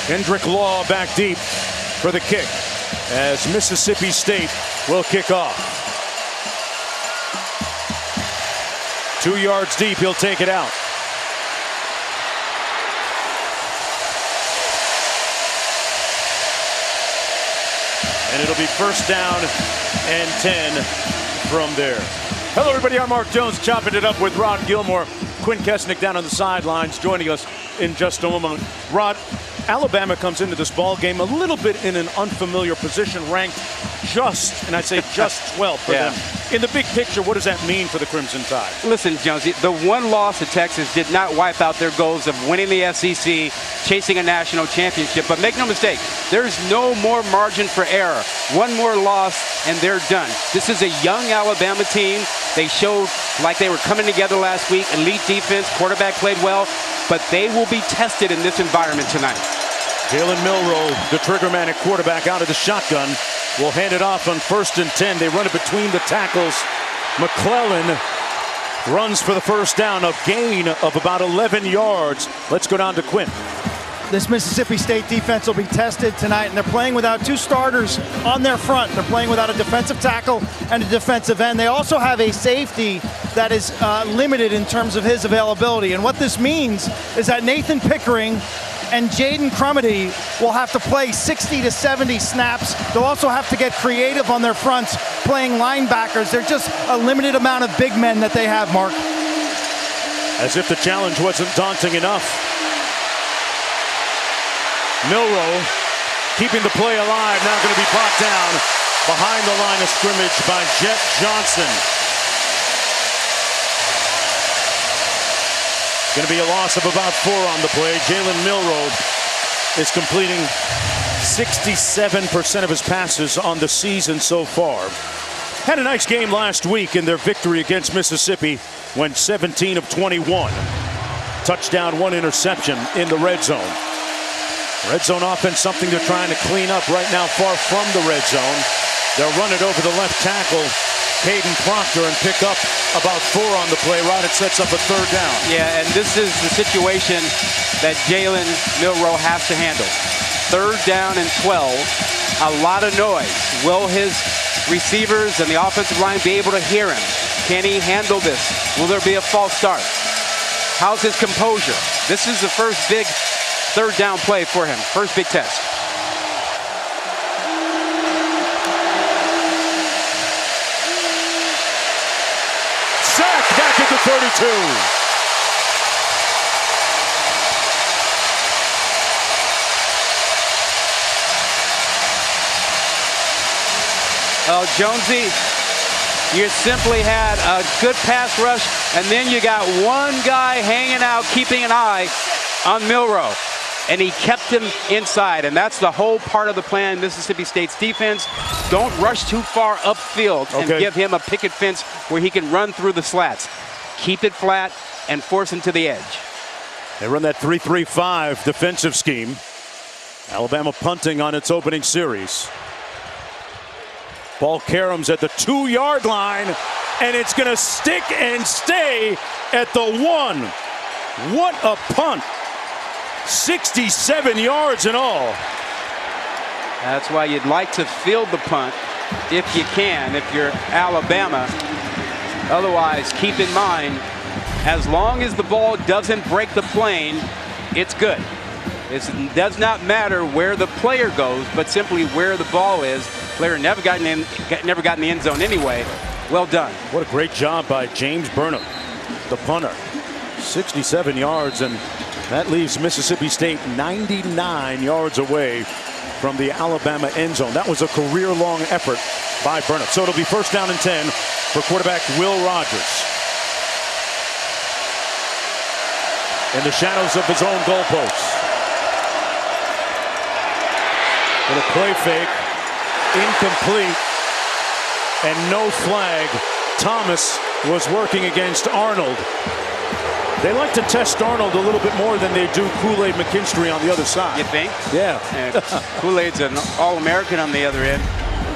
Kendrick Law back deep for the kick as Mississippi State will kick off. 2 yards deep, he'll take it out. And it'll be first down and 10 from there. Hello, everybody. I'm Mark Jones, chopping it up with Rod Gilmore. Quinn Kesnick down on the sidelines, joining us in just a moment. Rod, Alabama comes into this ball game a little bit in an unfamiliar position, ranked just, and I say just 12th for them. In the big picture, what does that mean for the Crimson Tide? Listen, Jonesy, the one loss to Texas did not wipe out their goals of winning the SEC, chasing a national championship. But make no mistake, there's no more margin for error. One more loss, and they're done. This is a young Alabama team. They showed like they were coming together last week. Elite defense, quarterback played well, but they will be tested in this environment tonight. Jalen Milroe, the trigger man at quarterback, out of the shotgun. Will hand it off on 1st and 10. They run it between the tackles. McClellan runs for the first down, a gain of about 11 yards. Let's go down to Quinn. This Mississippi State defense will be tested tonight, and they're playing without 2 starters on their front. They're playing without a defensive tackle and a defensive end. They also have a safety that is limited in terms of his availability. And what this means is that Nathan Pickering and Jaden Crumedy will have to play 60 to 70 snaps. They'll also have to get creative on their fronts, playing linebackers. They're just a limited amount of big men that they have, Mark. As if the challenge wasn't daunting enough. Milroe keeping the play alive, now going to be brought down behind the line of scrimmage by Jet Johnson. Going to be a loss of about 4 on the play. Jalen Milroe is completing 67% of his passes on the season so far. Had a nice game last week in their victory against Mississippi. Went 17 of 21. Touchdown, 1 interception in the red zone. Red zone offense, something they're trying to clean up right now, far from the red zone. They'll run it over the left tackle, Caden Proctor, and pick up about 4 on the play. Rod, it sets up a 3rd down. Yeah, and this is the situation that Jalen Milroe has to handle. 3rd down and 12. A lot of noise. Will his receivers and the offensive line be able to hear him? Can he handle this? Will there be a false start? How's his composure? This is the first big 3rd down play for him. First big test. Sack back at the 32. Oh, Jonesy, you simply had a good pass rush, and then you got one guy hanging out, keeping an eye on Milroe. And he kept him inside, and that's the whole part of the plan. Mississippi State's defense, don't rush too far upfield and give him a picket fence where he can run through the slats. Keep it flat and force him to the edge. They run that 3-3-5 defensive scheme. Alabama punting on its opening series. Ball caroms at the 2-yard line, and it's going to stick and stay at the 1. What a punt. 67 yards in all. That's why you'd like to field the punt if you can, if you're Alabama. Otherwise, keep in mind, as long as the ball doesn't break the plane, it's good. It does not matter where the player goes, but simply where the ball is. Player never got in the end zone anyway. Well done. What a great job by James Burnham, the punter. 67 yards, and that leaves Mississippi State 99 yards away from the Alabama end zone. That was a career-long effort by Burnham. So it'll be first down and 10 for quarterback Will Rogers. In the shadows of his own goalposts. Little play fake, incomplete, and no flag. Thomas was working against Arnold. They like to test Arnold a little bit more than they do Kool-Aid McKinstry on the other side. You think? Yeah. Kool-Aid's an All-American on the other end.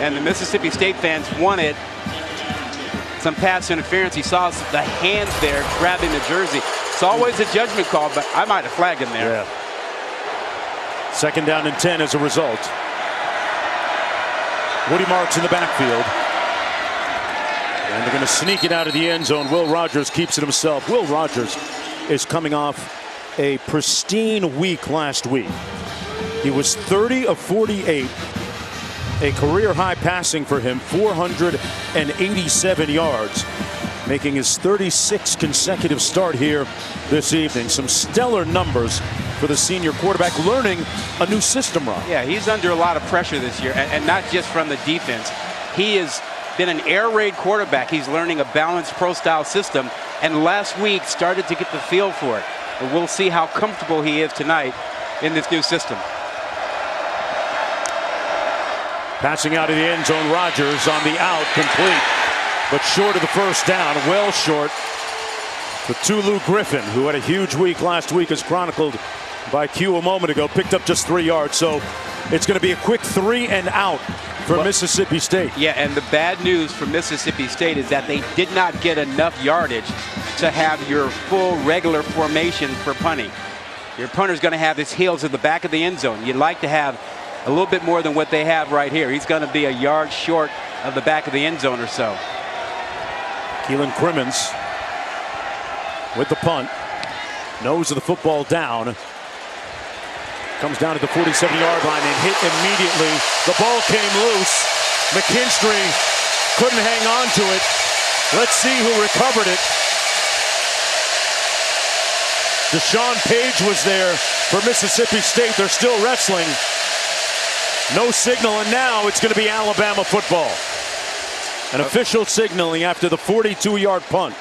And the Mississippi State fans wanted some pass interference. He saw the hands there grabbing the jersey. It's always a judgment call, but I might have flagged him there. Yeah. Second down and 10 as a result. Woody Marks in the backfield. And they're going to sneak it out of the end zone. Will Rogers keeps it himself. Will Rogers is coming off a pristine week last week. He was 30 of 48. A career high passing for him, 487 yards, making his 36th consecutive start here this evening. Some stellar numbers for the senior quarterback, learning a new system, Rob. Yeah, he's under a lot of pressure this year, and not just from the defense. He has been an air raid quarterback. He's learning a balanced pro-style system, and last week started to get the feel for it. And we'll see how comfortable he is tonight in this new system. Passing out of the end zone, Rogers on the out, complete, but short of the first down, well short. The Tulu Griffin, who had a huge week last week, as chronicled by Q a moment ago, picked up just 3 yards. So it's going to be a quick 3 and out for Mississippi State. Yeah, and the bad news for Mississippi State is that they did not get enough yardage to have your full regular formation for punting. Your punter's going to have his heels at the back of the end zone. You'd like to have a little bit more than what they have right here. He's going to be a yard short of the back of the end zone or so. Keelan Crimmins with the punt. Nose of the football down. Comes down at the 47-yard line and hit immediately. The ball came loose. McKinstry couldn't hang on to it. Let's see who recovered it. Deshaun Page was there for Mississippi State. They're still wrestling. No signal, and now it's going to be Alabama football. An official signaling after the 42-yard punt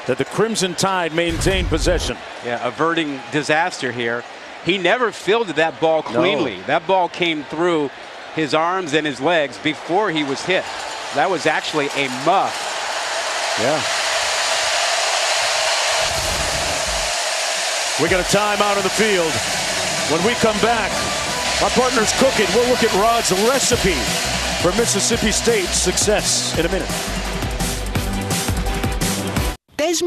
that the Crimson Tide maintained possession. Yeah, averting disaster here. He never fielded that ball cleanly. No. That ball came through his arms and his legs before he was hit. That was actually a muff. Yeah. We got a timeout on the field. When we come back, our partner's cooking. We'll look at Rod's recipe for Mississippi State's success in a minute.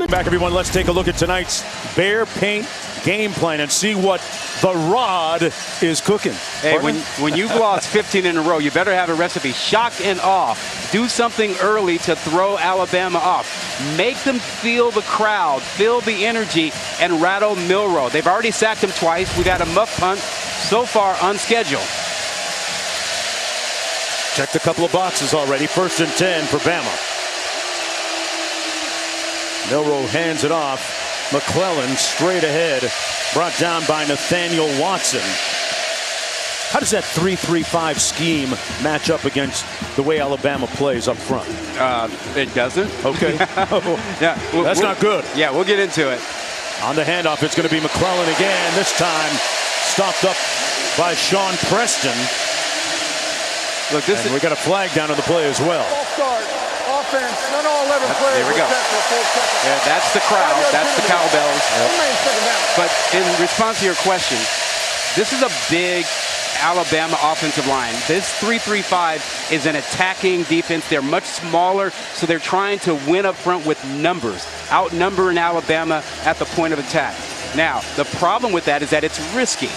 Back, everyone. Let's take a look at tonight's Bear Paint game plan and see what the Rod is cooking. Hey, when you've lost 15 in a row, you better have a recipe. Shock and awe. Do something early to throw Alabama off. Make them feel the crowd, feel the energy, and rattle Milroe. They've already sacked him twice. We've had a muff punt so far on schedule. Checked a couple of boxes already. 1st and 10 for Bama. Milroe hands it off. McClellan straight ahead, brought down by Nathaniel Watson. How does that 3-3-5 scheme match up against the way Alabama plays up front? It doesn't. Okay. Yeah, that's not good. Yeah, we'll get into it. On the handoff, it's going to be McClellan again. This time stopped up by Sean Preston. Look, and we got a flag down on the play as well. Offense, not all 11 players. There we go. Yeah, that's the crowd. That's the cowbells. But in response to your question, this is a big Alabama offensive line. This 3-3-5 is an attacking defense. They're much smaller, so they're trying to win up front with numbers, outnumbering Alabama at the point of attack. Now, the problem with that is that it's risky.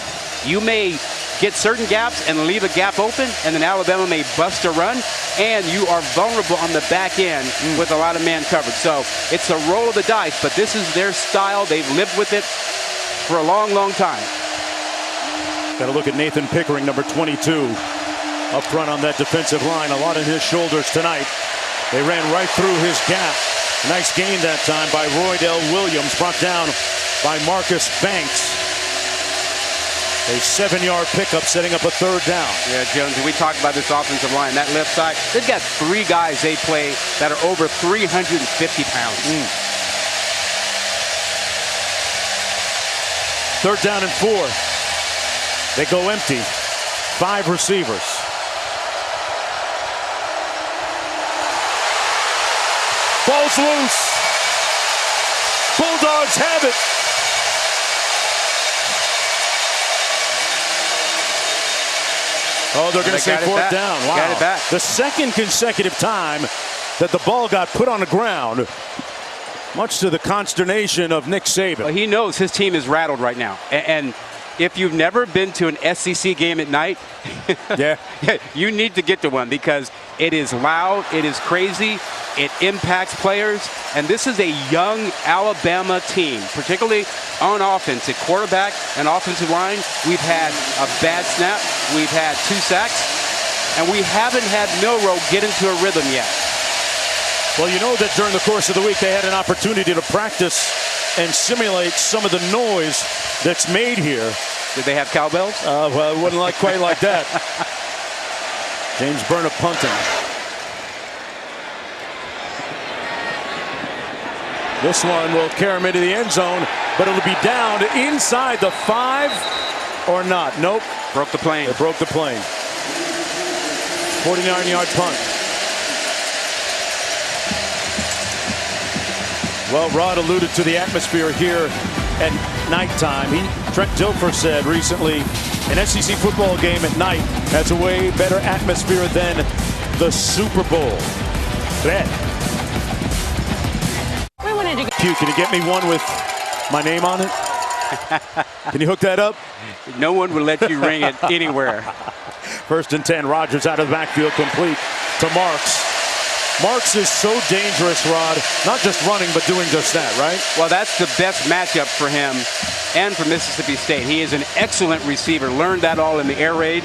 You may get certain gaps and leave a gap open, and then Alabama may bust a run, and you are vulnerable on the back end with a lot of man coverage. So it's a roll of the dice, but this is their style. They've lived with it for a long, long time. Got to look at Nathan Pickering, number 22, up front on that defensive line. A lot on his shoulders tonight. They ran right through his gap. Nice gain that time by Roydell Williams, brought down by Marcus Banks. A 7-yard pickup, setting up a 3rd down. Yeah, Jones, we talked about this offensive line. That left side, they've got 3 guys they play that are over 350 pounds. 3rd down and 4. They go empty. 5 receivers. Ball's loose. Bulldogs have it. Oh, they're going to say 4th down. Wow. Got it back. The second consecutive time that the ball got put on the ground, much to the consternation of Nick Saban. Well, he knows his team is rattled right now. And If you've never been to an SEC game at night, Yeah. you need to get to one because it is loud, it is crazy, it impacts players, and this is a young Alabama team, particularly on offense. At quarterback and offensive line, we've had a bad snap, we've had 2 sacks, and we haven't had Milroe get into a rhythm yet. Well, you know that during the course of the week they had an opportunity to practice and simulate some of the noise that's made here. Did they have cowbells? Well, it wasn't quite like that. James Burnip punting. This one will carry him into the end zone, but it'll be down to inside the 5 or not. Nope. Broke the plane. They broke the plane. 49-yard punt. Well, Rod alluded to the atmosphere here at nighttime. Trent Dilfer said recently an SEC football game at night has a way better atmosphere than the Super Bowl. Bet. Q, can you get me one with my name on it? Can you hook that up? No one will let you ring it anywhere. 1st and 10. Rodgers out of the backfield, complete to Marks. Marks is so dangerous, Rod. Not just running, but doing just that, right? Well, that's the best matchup for him and for Mississippi State. He is an excellent receiver. Learned that all in the air raid.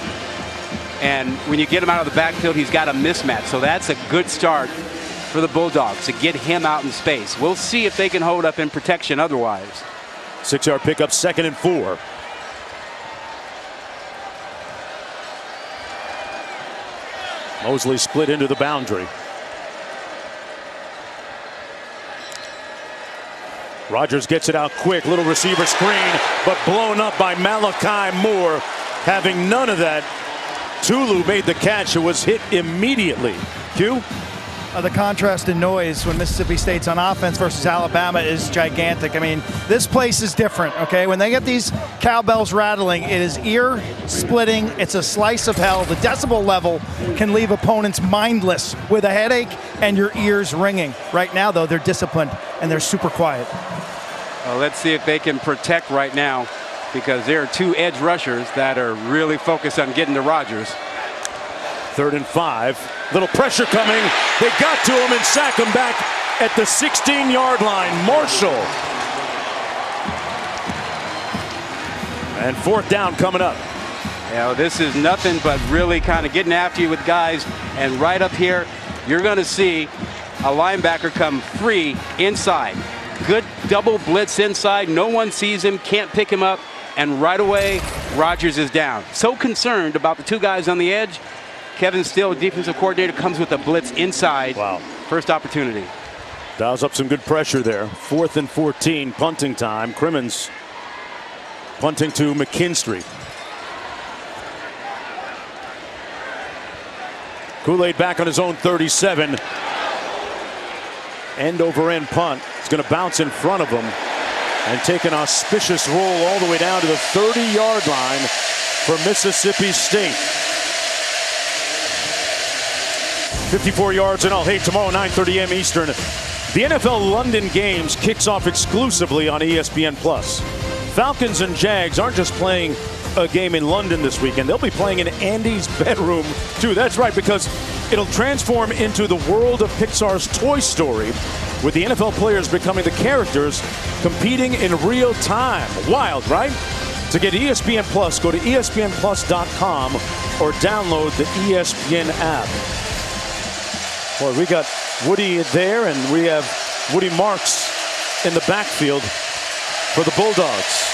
And when you get him out of the backfield, he's got a mismatch. So that's a good start for the Bulldogs to get him out in space. We'll see if they can hold up in protection otherwise. 6-yard pickup, 2nd and 4. Mosley split into the boundary. Rodgers gets it out quick. Little receiver screen, but blown up by Malachi Moore. Having none of that, Tulu made the catch. It was hit immediately. Q? The contrast in noise when Mississippi State's on offense versus Alabama is gigantic. I mean, this place is different, okay? When they get these cowbells rattling, it is ear-splitting. It's a slice of hell. The decibel level can leave opponents mindless with a headache and your ears ringing. Right now, though, they're disciplined and they're super quiet. Well, let's see if they can protect right now because there are 2 edge rushers that are really focused on getting to Rodgers. 3rd and 5. Little pressure coming. They got to him and sack him back at the 16-yard line. Marshall. And 4th down coming up. You know, this is nothing but really kind of getting after you with guys. And right up here, you're going to see a linebacker come free inside. Good double blitz inside. No one sees him, can't pick him up. And right away, Rodgers is down. So concerned about the 2 guys on the edge. Kevin Steele, defensive coordinator, comes with a blitz inside. Wow. First opportunity. Dials up some good pressure there. 4th and 14, punting time. Crimmins punting to McKinstry. Kool-Aid back on his own 37. End over end punt. It's going to bounce in front of him and take an auspicious roll all the way down to the 30-yard line for Mississippi State. 54 yards and all. Hey, tomorrow 9:30 a.m. Eastern, the NFL London Games kicks off exclusively on ESPN+. Falcons and Jags aren't just playing a game in London this weekend. They'll be playing in Andy's bedroom, too. That's right, because it'll transform into the world of Pixar's Toy Story, with the NFL players becoming the characters competing in real time. Wild, right? To get ESPN+, go to ESPNplus.com or download the ESPN app. Boy, we got Woody there, and we have Woody Marks in the backfield for the Bulldogs.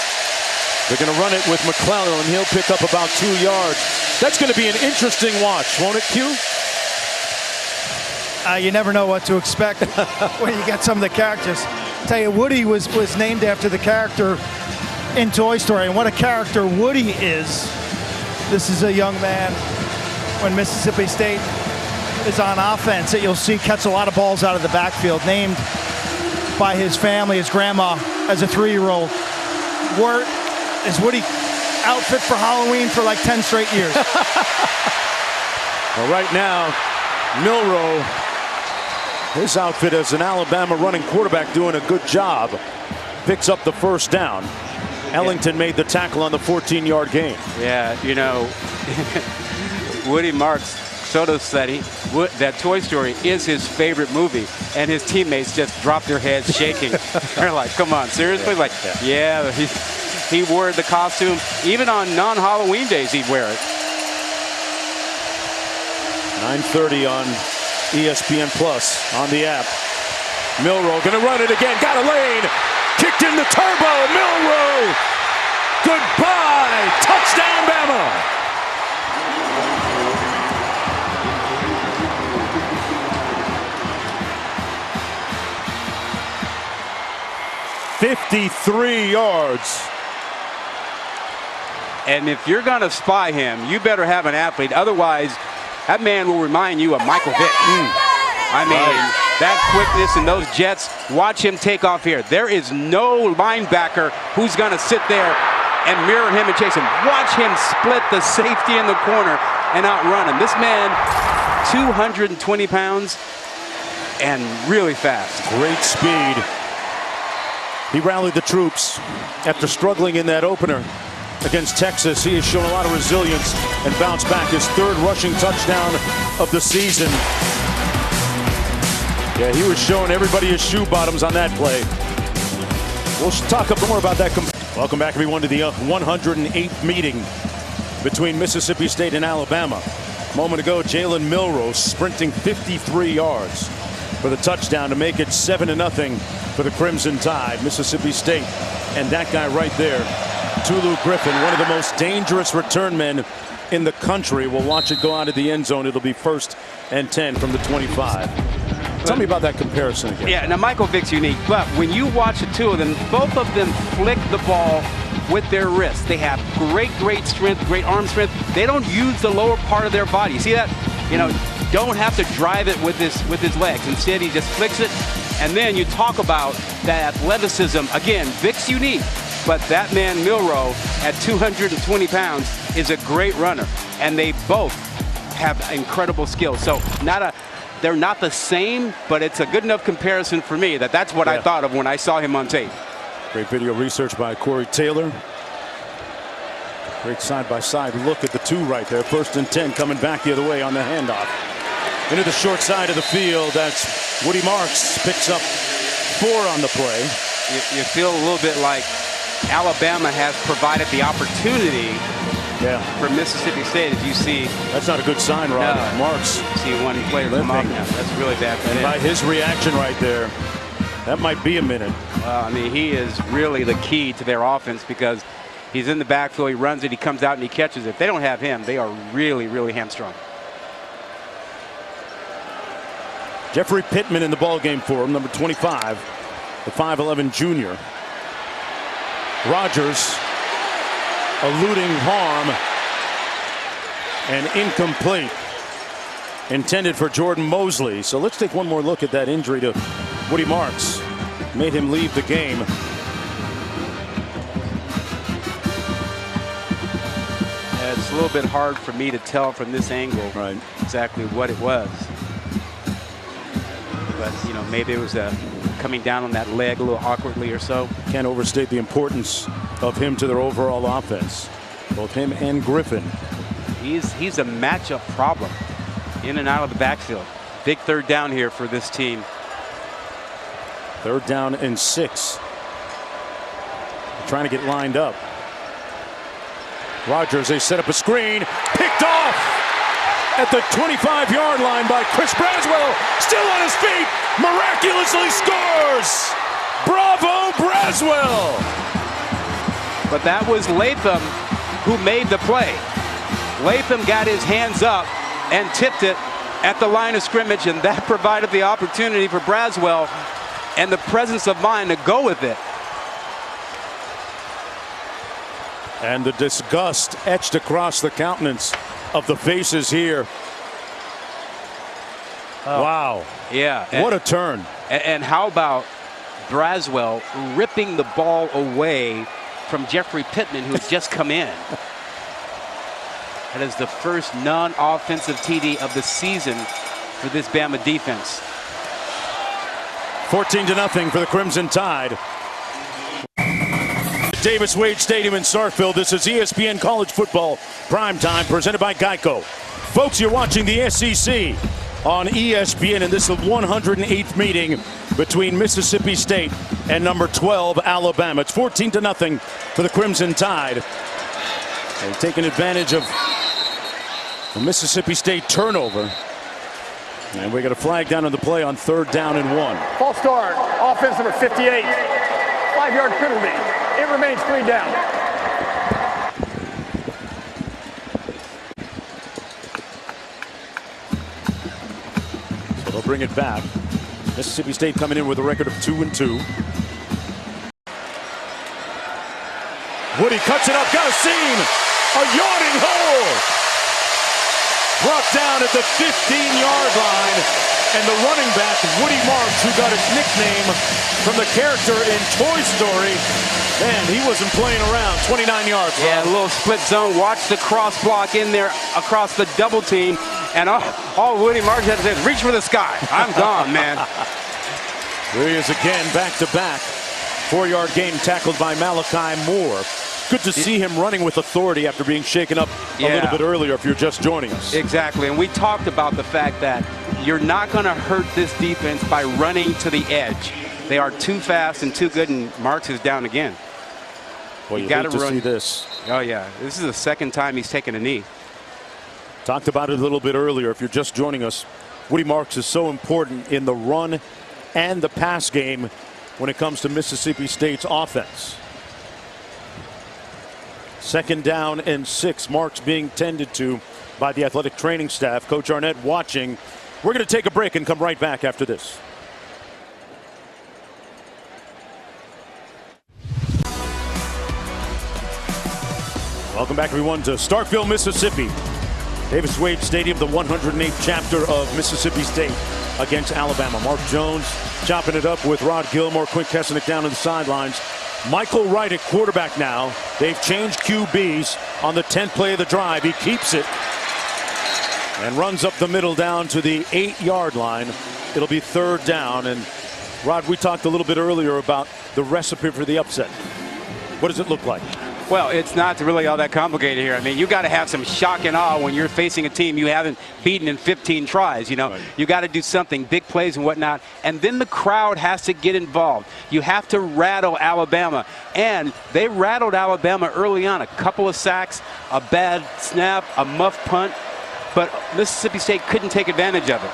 They're going to run it with McClellan, and he'll pick up about 2 yards. That's going to be an interesting watch, won't it, Q? You never know what to expect when you get some of the characters. Tell you, Woody was named after the character in Toy Story, and what a character Woody is. This is a young man when Mississippi State is on offense that you'll see catch a lot of balls out of the backfield, named by his family, his grandma, as a 3-year-old. Wore his Woody outfit for Halloween for like 10 straight years. Well, right now, Milroe, his outfit as an Alabama running quarterback, doing a good job. Picks up the 1st down. Ellington made the tackle on the 14-yard gain. Yeah, you know, Woody Marks, Soto said that Toy Story is his favorite movie, and his teammates just dropped their heads shaking. They're like, come on, seriously? Like, yeah, he wore the costume. Even on non-Halloween days, he'd wear it. 9:30 on ESPN Plus on the app. Milroe gonna run it again, got a lane, kicked in the turbo, Milroe! Goodbye, touchdown Bama! "53 yards. And if you're going to spy him, you better have an athlete. Otherwise, that man will remind you of Michael Vick. I mean, that quickness and those jets, watch him take off here. There is no linebacker who's going to sit there and mirror him and chase him. Watch him split the safety in the corner and outrun him. This man, 220 pounds and really fast. Great speed. He rallied the troops after struggling in that opener against Texas. He has shown a lot of resilience and bounced back. His third rushing touchdown of the season. Yeah, he was showing everybody his shoe bottoms on that play. We'll talk more about that. Welcome back, everyone, to the 108th meeting between Mississippi State and Alabama. A moment ago, Jalen Milroe sprinting 53 yards for the touchdown to make it 7-0 for the Crimson Tide. Mississippi State, and that guy right there, Tulu Griffin, one of the most dangerous return men in the country, will watch it go out of the end zone. It'll be 1st and 10 from the 25. Tell me about that comparison again. Yeah, now Michael Vick's unique, but when you watch the two of them, both of them flick the ball with their wrists. They have great strength, great arm strength. They don't use the lower part of their body. You see that? You know, don't have to drive it with his legs. Instead, he just flicks it. And then you talk about that athleticism. Again, Vick's unique, but that man Milroe at 220 pounds is a great runner. And they both have incredible skills. So they're not the same, but it's a good enough comparison for me that's what I thought of when I saw him on tape. Great video research by Corey Taylor. Great side-by-side look at the two right there. 1st and 10 coming back the other way on the handoff. Into the short side of the field. That's Woody Marks. Picks up 4 on the play. You feel a little bit like Alabama has provided the opportunity for Mississippi State. If you see, that's not a good sign, Rob. No, Marks. See one player come off now. That's really bad for him. By his reaction right there, that might be a minute. I mean, he is really the key to their offense because he's in the backfield, he runs it, he comes out and he catches it. If they don't have him, they are really hamstrung. Jeffrey Pittman in the ball game for him, number 25, the 5'11" junior. Rogers eluding harm and incomplete. Intended for Jordan Mosley. So let's take one more look at that injury to Woody Marks. Made him leave the game. It's a little bit hard for me to tell from this angle exactly what it was. But, you know, maybe it was coming down on that leg a little awkwardly or so. Can't overstate the importance of him to their overall offense. Both him and Griffin. He's a matchup problem in and out of the backfield. Big 3rd down here for this team. 3rd down and 6. Trying to get lined up. Rogers, they set up a screen. Picked off at the 25-yard line by Chris Braswell. Still on his feet. Miraculously scores. Bravo, Braswell. But that was Latham who made the play. Latham got his hands up and tipped it at the line of scrimmage, and that provided the opportunity for Braswell and the presence of mind to go with it. And the disgust etched across the countenance of the faces here. Wow. Yeah. What a turn. And how about Braswell ripping the ball away from Jeffrey Pittman, who's just come in. That is the first non-offensive TD of the season for this Bama defense. 14-0 for the Crimson Tide. at Davis Wade Stadium in Starkville. This is ESPN College Football Primetime, presented by Geico. Folks, you're watching the SEC on ESPN, and this is the 108th meeting between Mississippi State and number 12, Alabama. It's 14-0 for the Crimson Tide. They're taking advantage of a Mississippi State turnover. And we got a flag down on the play on 3rd down and 1. False start. Offense number 58. 5-yard penalty. It remains 3 down. So they'll bring it back. Mississippi State coming in with a record of 2-2. Woody cuts it up. Got a seam. A yawning hole. Brought down at the 15-yard line. And the running back, Woody Marks, who got his nickname from the character in Toy Story. Man, he wasn't playing around. 29 yards. Yeah, a little split zone. Watch the cross block in there across the double team. And all Woody Marks had to say is reach for the sky. I'm gone, man. There he is again, back-to-back. 4-yard game tackled by Malachi Moore. Good to see him running with authority after being shaken up a little bit earlier if you're just joining us. Exactly, and we talked about the fact that you're not going to hurt this defense by running to the edge. They are too fast and too good, and Marks is down again. Well, you got to see this. Oh, yeah. This is the second time he's taken a knee. Talked about it a little bit earlier. If you're just joining us, Woody Marks is so important in the run and the pass game when it comes to Mississippi State's offense. 2nd down and 6. Marks being tended to by the athletic training staff. Coach Arnett watching. We're going to take a break and come right back after this. Welcome back, everyone, to Starkville, Mississippi. Davis Wade Stadium, the 108th chapter of Mississippi State against Alabama. Mark Jones chopping it up with Rod Gilmore. Quint Kessenich down on the sidelines. Michael Wright at quarterback now. They've changed QBs on the 10th play of the drive. He keeps it and runs up the middle down to the 8-yard line. It'll be 3rd down. And Rod, we talked a little bit earlier about the recipe for the upset. What does it look like? Well, it's not really all that complicated here. I mean, you got to have some shock and awe when you're facing a team you haven't beaten in 15 tries. You know, you got to do something, big plays and whatnot. And then the crowd has to get involved. You have to rattle Alabama. And they rattled Alabama early on. A couple of sacks, a bad snap, a muff punt. But Mississippi State couldn't take advantage of it.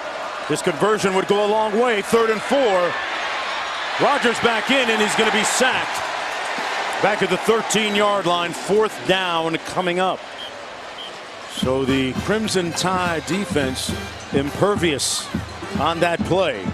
This conversion would go a long way. 3rd and 4. Rogers back in, and he's going to be sacked. Back at the 13-yard line, 4th down coming up. So the Crimson Tide defense impervious on that play.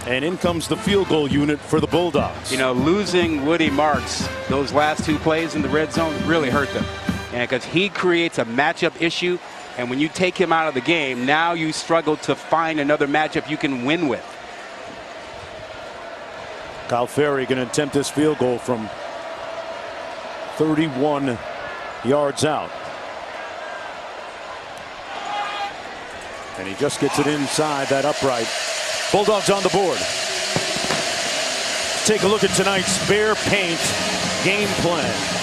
And in comes the field goal unit for the Bulldogs. You know, losing Woody Marks, those last 2 plays in the red zone really hurt them. And because he creates a matchup issue, and when you take him out of the game, now you struggle to find another matchup you can win with. Kyle Ferry going to attempt this field goal from 31 yards out. And he just gets it inside that upright. Bulldogs on the board. Take a look at tonight's Bear Paint game plan.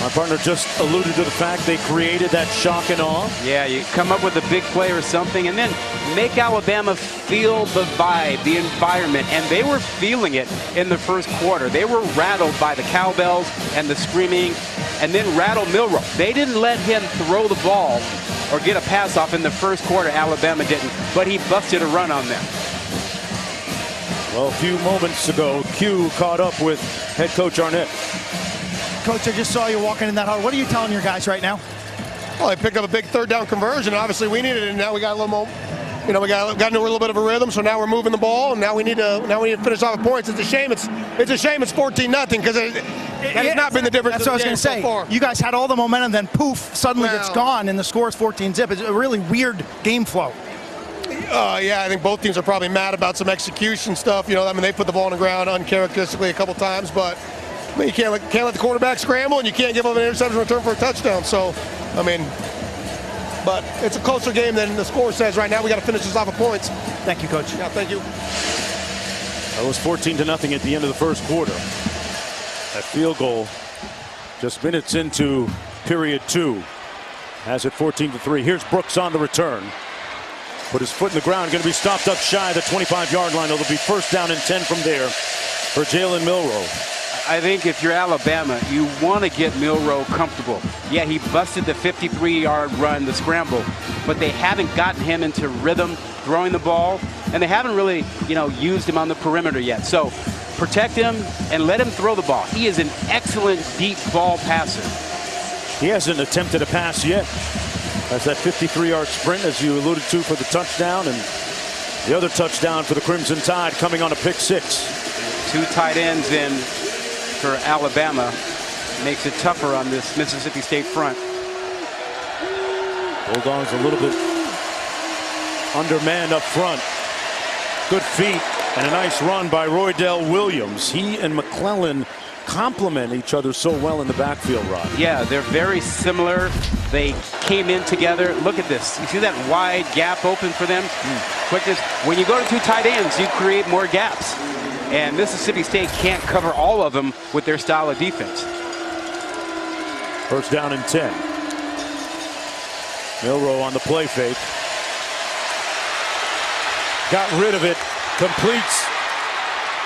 My partner just alluded to the fact they created that shock and awe. Yeah, you come up with a big play or something and then make Alabama feel the vibe, the environment. And they were feeling it in the first quarter. They were rattled by the cowbells and the screaming, and then rattled Milroe. They didn't let him throw the ball or get a pass off in the first quarter. Alabama didn't, but he busted a run on them. Well, a few moments ago, Q caught up with head coach Arnett. Coach, I just saw you walking in that huddle. What are you telling your guys right now? Well, they picked up a big 3rd down conversion. Obviously, we needed it, and now we got a little more. You know, we got into a little bit of a rhythm. So now we're moving the ball, and now we need to finish off with points. It's a shame. It's a shame. It's 14-0 because that has not been the difference. That's what I was going to say. So you guys had all the momentum, then poof, suddenly it's gone, and the score is 14-zip. It's a really weird game flow. Yeah, I think both teams are probably mad about some execution stuff. You know, I mean, they put the ball on the ground uncharacteristically a couple times, but I mean, you can't let the quarterback scramble, and you can't give up an interception return for a touchdown. So, I mean, but it's a closer game than the score says right now. We got to finish this off with points. Thank you, Coach. Yeah, thank you. That was 14-0 at the end of the first quarter. That field goal Just minutes into period 2. Has it 14-3. Here's Brooks on the return. Put his foot in the ground. Going to be stopped up shy of the 25-yard line. It'll be first down and 10 from there for Jalen Milroe. I think if you're Alabama, you want to get Milroe comfortable. Yeah, he busted the 53-yard run, the scramble, but they haven't gotten him into rhythm throwing the ball, and they haven't really, used him on the perimeter yet. So protect him and let him throw the ball. He is an excellent deep ball passer. He hasn't attempted a pass yet. That's that 53-yard sprint, as you alluded to, for the touchdown, and the other touchdown for the Crimson Tide coming on a pick 6. 2 tight ends in for Alabama makes it tougher on this Mississippi State front. Bulldogs a little bit undermanned up front. Good feet and a nice run by Roydell Williams. He and McClellan complement each other so well in the backfield, Rod. Yeah, they're very similar. They came in together. Look at this. You see that wide gap open for them? Quickness. When you go to 2 tight ends, you create more gaps. And Mississippi State can't cover all of them with their style of defense. First down and 10. Milroe on the play fake. Got rid of it. Completes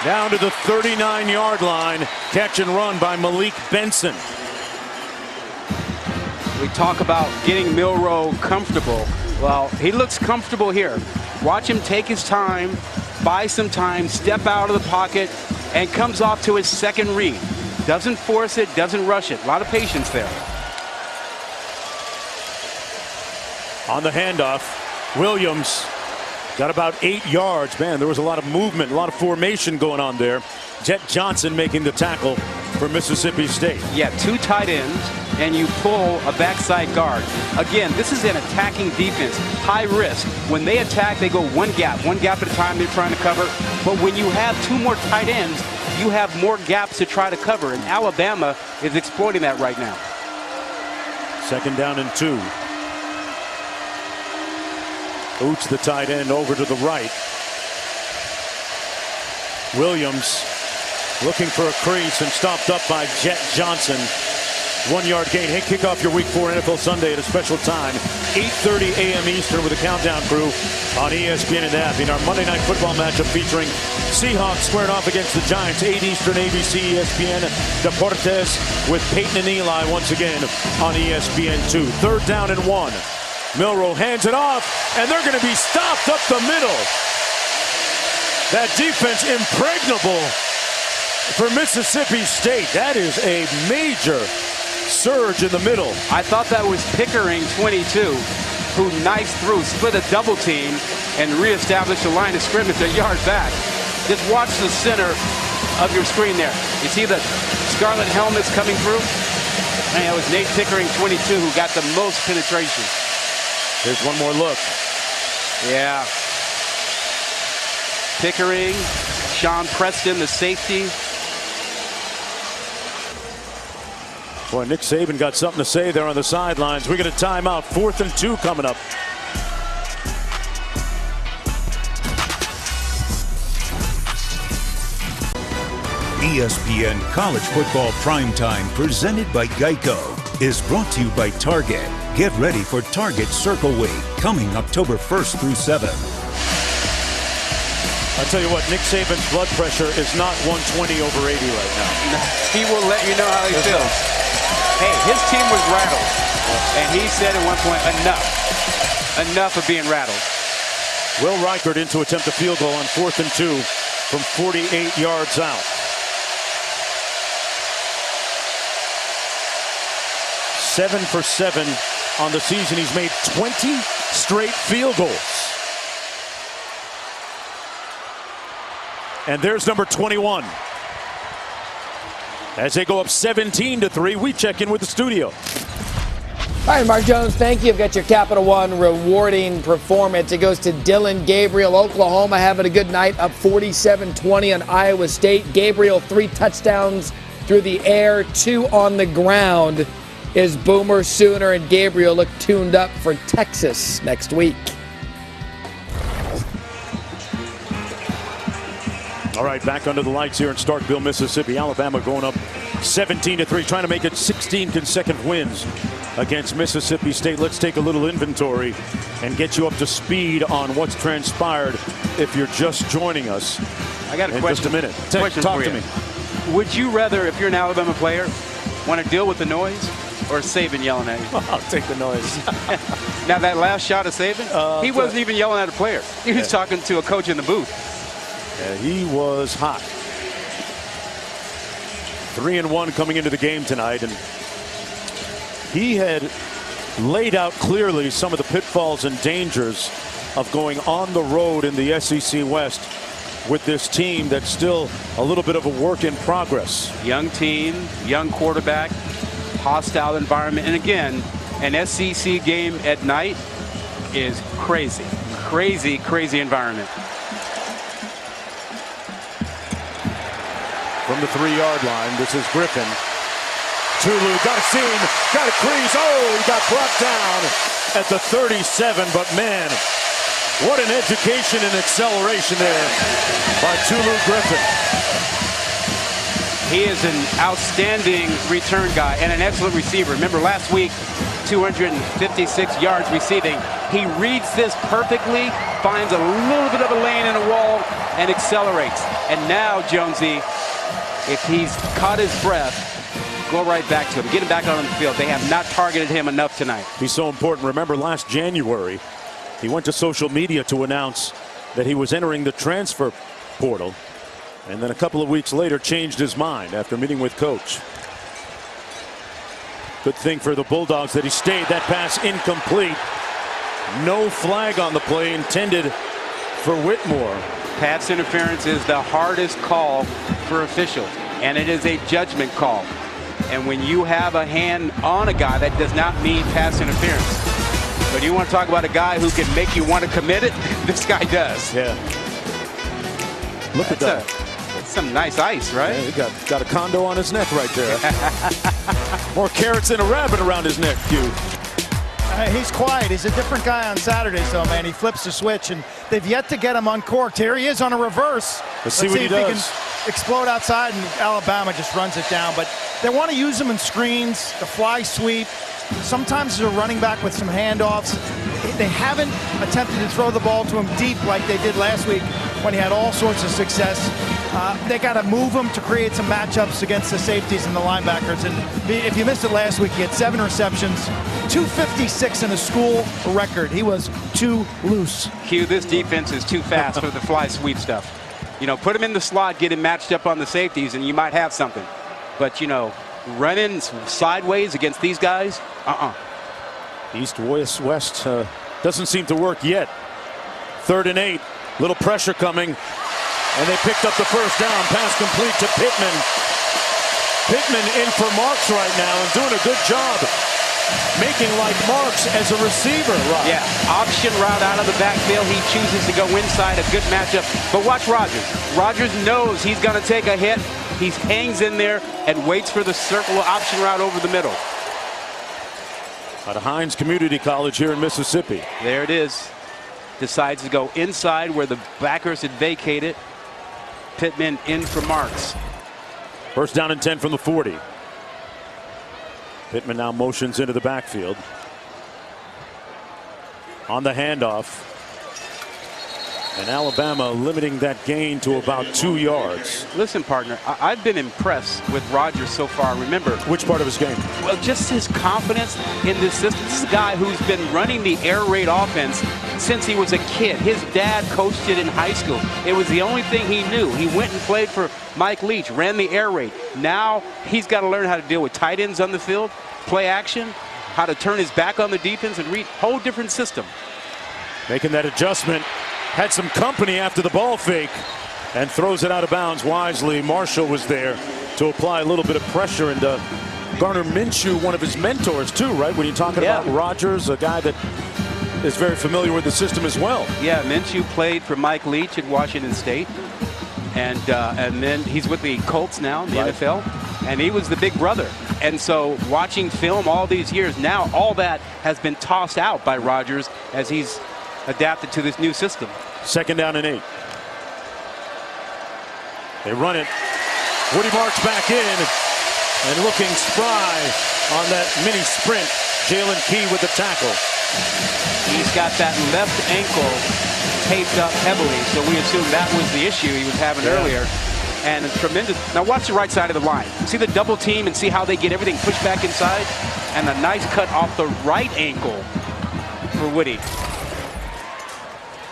down to the 39-yard line. Catch and run by Malik Benson. We talk about getting Milroe comfortable. Well, he looks comfortable here. Watch him take his time, buy some time, step out of the pocket, and comes off to his second read. Doesn't force it, doesn't rush it. A lot of patience there. On the handoff, Williams got about 8 yards. Man, there was a lot of movement, a lot of formation going on there. Jet Johnson making the tackle for Mississippi State. Yeah, 2 tight ends, and you pull a backside guard. Again, this is an attacking defense, high risk. When they attack, they go one gap at a time they're trying to cover. But when you have 2 more tight ends, you have more gaps to try to cover, and Alabama is exploiting that right now. Second down and 2. Oots, the tight end, over to the right. Williams looking for a crease and stopped up by Jet Johnson. 1-yard gain. Hey, kick off your Week 4 NFL Sunday at a special time, 8:30 a.m. Eastern with a countdown crew on ESPN and app. In our Monday Night Football matchup featuring Seahawks squaring off against the Giants, 8 Eastern, ABC, ESPN, Deportes with Peyton and Eli once again on ESPN2. Third down and 1. Milroe hands it off, and they're going to be stopped up the middle. That defense impregnable for Mississippi State. That is a major surge in the middle. I thought that was Pickering, 22, who knifed through, split a double team, and reestablished a line of scrimmage a yard back. Just watch the center of your screen there. You see the scarlet helmets coming through? And it was Nate Pickering, 22, who got the most penetration. Here's one more look. Yeah. Pickering, Sean Preston, the safety. Boy, Nick Saban got something to say there on the sidelines. We get a timeout. 4th and 2 coming up. ESPN College Football Primetime, presented by Geico, is brought to you by Target. Get ready for Target Circle Week, coming October 1st through 7th. I'll tell you what, Nick Saban's blood pressure is not 120 over 80 right now. He will let you know how he feels. Hey, his team was rattled. And he said at one point, enough. Enough of being rattled. Will Reichert in to attempt a field goal on 4th and 2 from 48 yards out. 7 for 7 on the season. He's made 20 straight field goals. And there's number 21. As they go up 17-3, we check in with the studio. All right, Mark Jones, thank you. I've got your Capital One rewarding performance. It goes to Dylan Gabriel. Oklahoma having a good night, up 47-20 on Iowa State. Gabriel, 3 touchdowns through the air, 2 on the ground. Is Boomer Sooner and Gabriel look tuned up for Texas next week? All right, back under the lights here in Starkville, Mississippi. Alabama going up 17-3, trying to make it 16 consecutive wins against Mississippi State. Let's take a little inventory and get you up to speed on what's transpired if you're just joining us. I got a in question. just a minute. Question Talk for to you. me. Would you rather, if you're an Alabama player, want to deal with the noise or Saban yelling at you? I'll take the noise. Now, that last shot of Saban, he wasn't even yelling at a player. He was talking to a coach in the booth. Yeah, he was hot. 3-1 coming into the game tonight, and he had laid out clearly some of the pitfalls and dangers of going on the road in the SEC West with this team that's still a little bit of a work in progress. Young team, young quarterback, hostile environment, and again, an SEC game at night is crazy. Crazy environment. From the 3-yard line, this is Griffin. Tulu got a seam, got a crease. Oh, he got brought down at the 37, but man, what an education and acceleration there by Tulu Griffin. He is an outstanding return guy and an excellent receiver. Remember last week, 256 yards receiving. He reads this perfectly, finds a little bit of a lane in a wall, and accelerates. And now, Jonesy, if he's caught his breath, go right back to him. Get him back out on the field. They have not targeted him enough tonight. He's so important. Remember last January, he went to social media to announce that he was entering the transfer portal. And then a couple of weeks later changed his mind after meeting with coach. Good thing for the Bulldogs that he stayed. That pass incomplete. No flag on the play intended for Whitmore. Pass interference is the hardest call for officials, and it is a judgment call. And when you have a hand on a guy, that does not mean pass interference. But you want to talk about a guy who can make you want to commit it? This guy does. Yeah. Look at that. That's some nice ice, right? Yeah, he got a condo on his neck right there. More carrots than a rabbit around his neck, Q. He's quiet. He's a different guy on Saturdays, though, man. He flips the switch, and they've yet to get him uncorked. Here he is on a reverse. Let's see what he if does. He can explode outside, and Alabama just runs it down. But they want to use him in screens, the fly sweep. Sometimes as a running back with some handoffs. They haven't attempted to throw the ball to him deep like they did last week when he had all sorts of success. They got to move him to create some matchups against the safeties and the linebackers. And if you missed it last week, he had 7 receptions, 256 in a school record. He was too loose. Q, this defense is too fast for the fly sweep stuff. You know, put him in the slot, get him matched up on the safeties, and you might have something. But, you know, running sideways against these guys, East, west doesn't seem to work yet. 3rd and 8. Little pressure coming. And they picked up the first down. Pass complete to Pittman. Pittman in for Marks right now and doing a good job making like Marks as a receiver. Rob. Yeah, option route out of the backfield. He chooses to go inside. A good matchup. But watch Rogers. Rogers knows he's going to take a hit. He hangs in there and waits for the circle option route over the middle. Out of Hines Community College here in Mississippi. There it is. Decides to go inside where the backers had vacated. Pittman in for Marks. First down and 10 from the 40. Pittman now motions into the backfield. On the handoff. And Alabama limiting that gain to about 2 yards. Listen, partner, I've been impressed with Rogers so far. Remember, Which part of his game? well, just his confidence in this system. This is a guy who's been running the air raid offense since he was a kid. His dad coached it in high school. It was the only thing he knew. He went and played for Mike Leach, ran the air raid. Now he's got to learn how to deal with tight ends on the field, play action, how to turn his back on the defense and read. Whole different system. Making that adjustment. Had some company after the ball fake and throws it out of bounds wisely. Marshall was there to apply a little bit of pressure, and Garner Minshew, one of his mentors too, right? When you're talking about Rogers, a guy that is very familiar with the system as well. Yeah, Minshew played for Mike Leach at Washington State, and then he's with the Colts now in the NFL, and he was the big brother. And so watching film all these years, now all that has been tossed out by Rogers as he's adapted to this new system. 2nd down and 8. They run it. Woody Marks back in and looking spry on that mini sprint. Jalen Key with the tackle. He's got that left ankle taped up heavily, so we assume that was the issue he was having earlier. And a tremendous. Now watch the right side of the line. See the double team and see how they get everything pushed back inside, and a nice cut off the right ankle for Woody.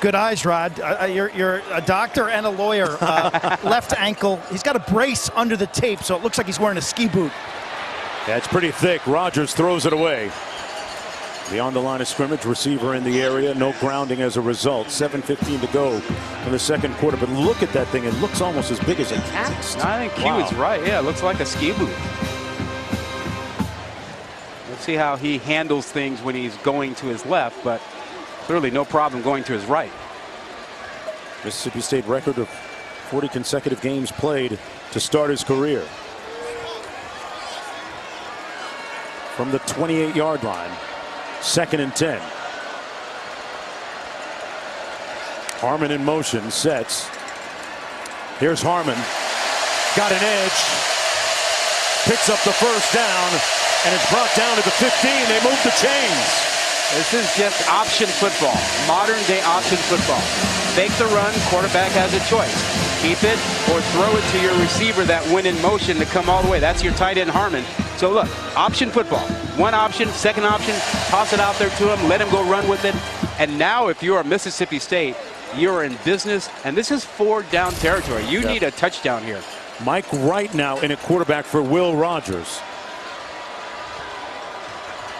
Good eyes, Rod. You're a doctor and a lawyer. Left ankle. He's got a brace under the tape, so it looks like he's wearing a ski boot. Yeah, it's pretty thick. Rogers throws it away. Beyond the line of scrimmage, receiver in the area, no grounding as a result. 7:15 to go in the second quarter. But look at that thing. It looks almost as big as a cast. I think Q is right. Yeah, it looks like a ski boot. Let's see how he handles things when he's going to his left, but clearly no problem going to his right. Mississippi State record of 40 consecutive games played to start his career. From the 28-yard line. 2nd and 10. Harmon in motion, sets. Here's Harmon. Got an edge. Picks up the first down, and it's brought down to the 15. They move the chains. This is just option football, modern day option football. Fake the run, quarterback has a choice. Keep it or throw it to your receiver that went in motion to come all the way. That's your tight end, Harmon. So look, option football. One option, second option, toss it out there to him, let him go run with it. And now if you're Mississippi State, you're in business, and this is 4th down territory. You need a touchdown here. Mike Wright now in at quarterback for Will Rogers.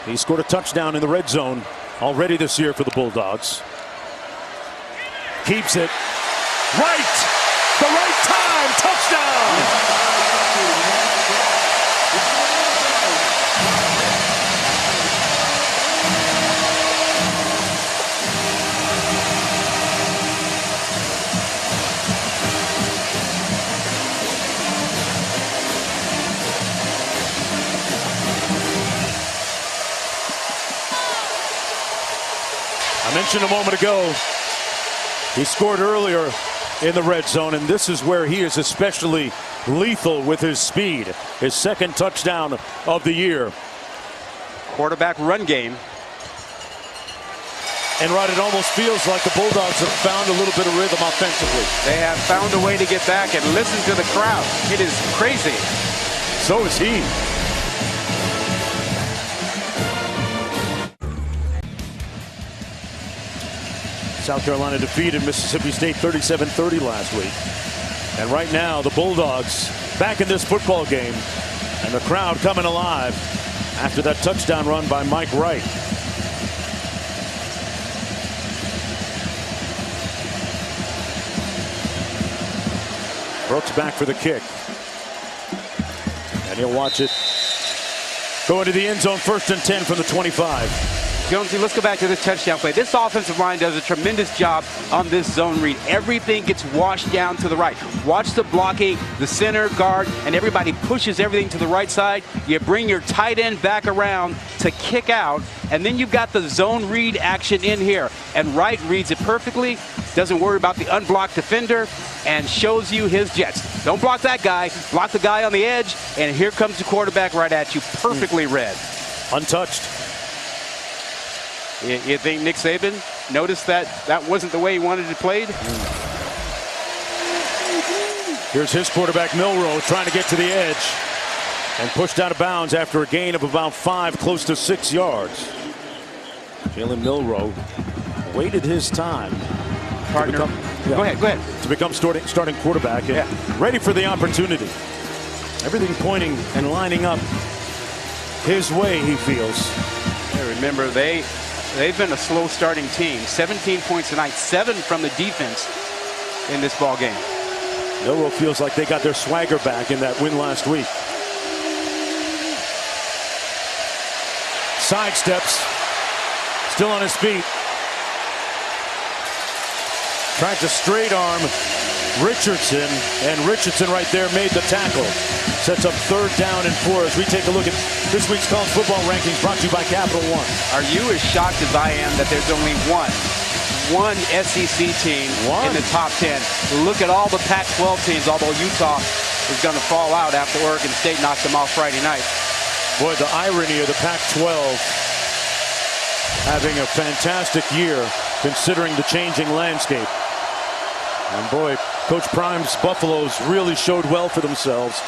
He scored a touchdown in the red zone already this year for the Bulldogs. Keeps it. Right! The right time! Touchdown! I mentioned a moment ago, he scored earlier in the red zone, and this is where he is especially lethal with his speed. His 2nd touchdown of the year. Quarterback run game. And Rod, it almost feels like the Bulldogs have found a little bit of rhythm offensively. They have found a way to get back, and listen to the crowd. It is crazy. So is he. South Carolina defeated Mississippi State 37-30 last week. And right now, the Bulldogs back in this football game, and the crowd coming alive after that touchdown run by Mike Wright. Brooks back for the kick. And he'll watch it go into the end zone. 1st and 10 from the 25. Jonesy, let's go back to this touchdown play. This offensive line does a tremendous job on this zone read. Everything gets washed down to the right. Watch the blocking, the center, guard, and everybody pushes everything to the right side. You bring your tight end back around to kick out, and then you've got the zone read action in here. And Wright reads it perfectly, doesn't worry about the unblocked defender, and shows you his jets. Don't block that guy, block the guy on the edge, and here comes the quarterback right at you, perfectly read. Untouched. You think Nick Saban noticed that wasn't the way he wanted it played? Here's his quarterback, Milroe, trying to get to the edge and pushed out of bounds after a gain of about 5, close to 6 yards. Jalen Milroe waited his time. Partner. Go ahead. To become starting quarterback and ready for the opportunity. Everything pointing and lining up his way, he feels. Yeah, remember, they've been a slow starting team. 17 points tonight, 7 from the defense in this ball game. Milroe feels like they got their swagger back in that win last week. Sidesteps, still on his feet. Tried to straight arm Richardson, and Richardson right there made the tackle. Sets up 3rd down and 4 as we take a look at this week's college football rankings brought to you by Capital One. Are you as shocked as I am that there's only one one SEC team in the top 10. Look at all the Pac-12 teams, although Utah is going to fall out after Oregon State knocked them off Friday night. Boy, the irony of the Pac-12 having a fantastic year considering the changing landscape. And boy, Coach Prime's Buffaloes really showed well for themselves,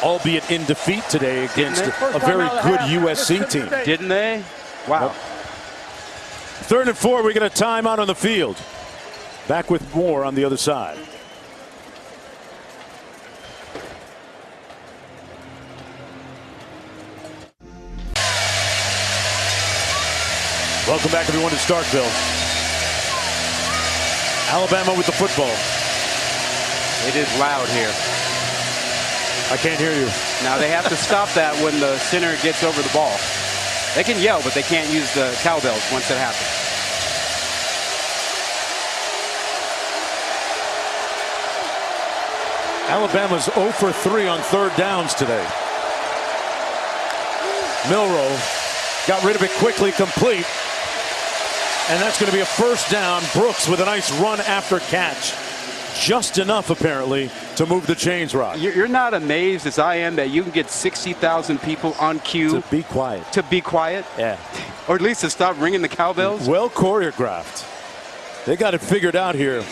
albeit in defeat today against a very good USC team. Didn't they? Wow. Yep. 3rd and 4, we get a timeout on the field. Back with more on the other side. Welcome back, everyone, to Starkville. Alabama with the football. It is loud here. I can't hear you. Now they have to stop that when the center gets over the ball. They can yell, but they can't use the cowbells once it happens. Alabama's 0 for 3 on 3rd downs today. Milroe got rid of it quickly, complete. And that's going to be a 1st down. Brooks with a nice run after catch. Just enough, apparently, to move the chains, Rod. You're not amazed, as I am, that you can get 60,000 people on cue. To be quiet. To be quiet? Yeah. Or at least to stop ringing the cowbells? Well choreographed. They got it figured out here.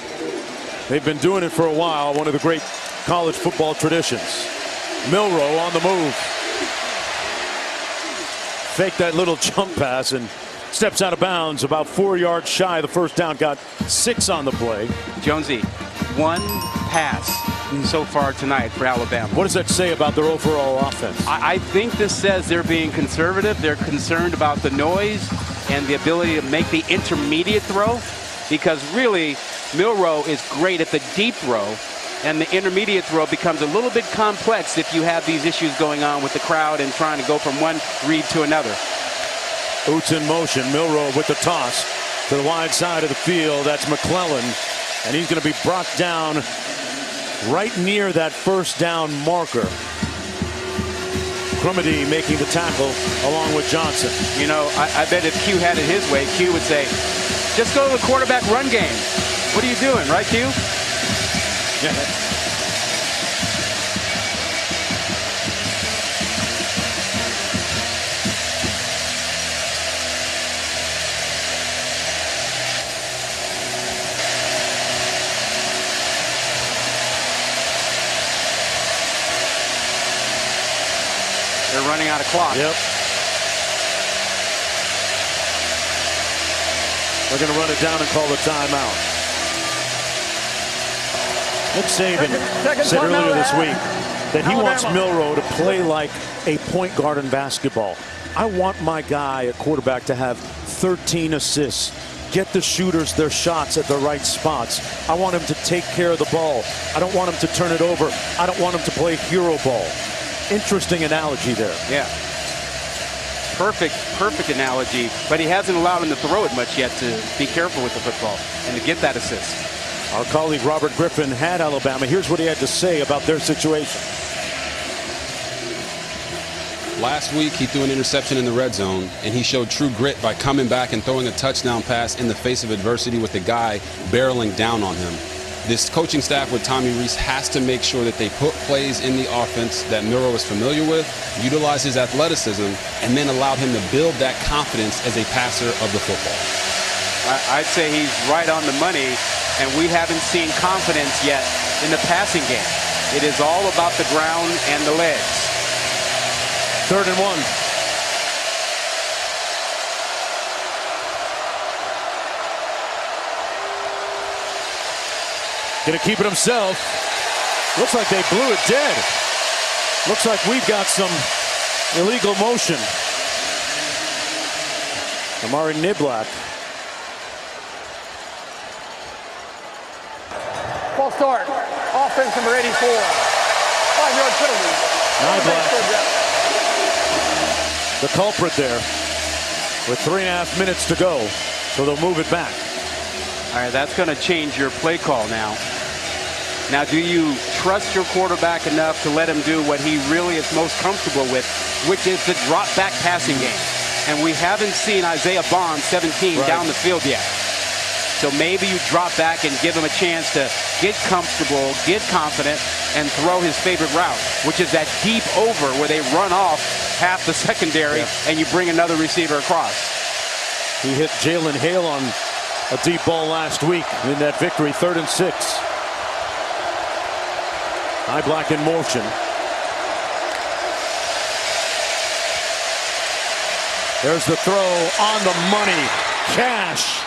They've been doing it for a while. One of the great college football traditions. Milroe on the move. Fake that little jump pass and steps out of bounds about 4 yards shy of the 1st down. Got 6 on the play. Jonesy, 1 pass so far tonight for Alabama. What does that say about their overall offense? I think this says they're being conservative. They're concerned about the noise and the ability to make the intermediate throw, because really Milroe is great at the deep throw, and the intermediate throw becomes a little bit complex if you have these issues going on with the crowd and trying to go from one read to another. Boots in motion. Milroe with the toss to the wide side of the field. That's McClellan, and he's going to be brought down right near that 1st down marker. Crumedy making the tackle along with Johnson. You know, I bet if Q had it his way, Q would say, just go to the quarterback run game. What are you doing, right, Q? Yeah. They're running out of clock. Yep. They're going to run it down and call the timeout. Nick Saban said earlier this week that he wants Milroe to play like a point guard in basketball. I want my guy at quarterback to have 13 assists, get the shooters their shots at the right spots. I want him to take care of the ball. I don't want him to turn it over. I don't want him to play hero ball. Interesting analogy there. Yeah. Perfect analogy, but he hasn't allowed him to throw it much yet, to be careful with the football and to get that assist. Our colleague Robert Griffin had Alabama. Here's what he had to say about their situation. Last week, he threw an interception in the red zone, and he showed true grit by coming back and throwing a touchdown pass in the face of adversity with the guy barreling down on him. This coaching staff with Tommy Rees has to make sure that they put plays in the offense that Milroe is familiar with, utilize his athleticism, and then allow him to build that confidence as a passer of the football. I'd say he's right on the money, and we haven't seen confidence yet in the passing game. It is all about the ground and the legs. 3rd and 1. Gonna keep it himself. Looks like they blew it dead. Looks like we've got some illegal motion. Amari Niblack. False start. Offense number 84. 5-yard penalty. Niblack, the culprit there, with 3.5 minutes to go. So they'll move it back. All right, that's going to change your play call now. Now, do you trust your quarterback enough to let him do what he really is most comfortable with, which is the drop-back passing game? And we haven't seen Isaiah Bond, 17, down the field yet. So maybe you drop back and give him a chance to get comfortable, get confident, and throw his favorite route, which is that deep over where they run off half the secondary and you bring another receiver across. He hit Jalen Hale on a deep ball last week in that victory, 3rd and 6. Niblack in motion. There's the throw on the money. Cash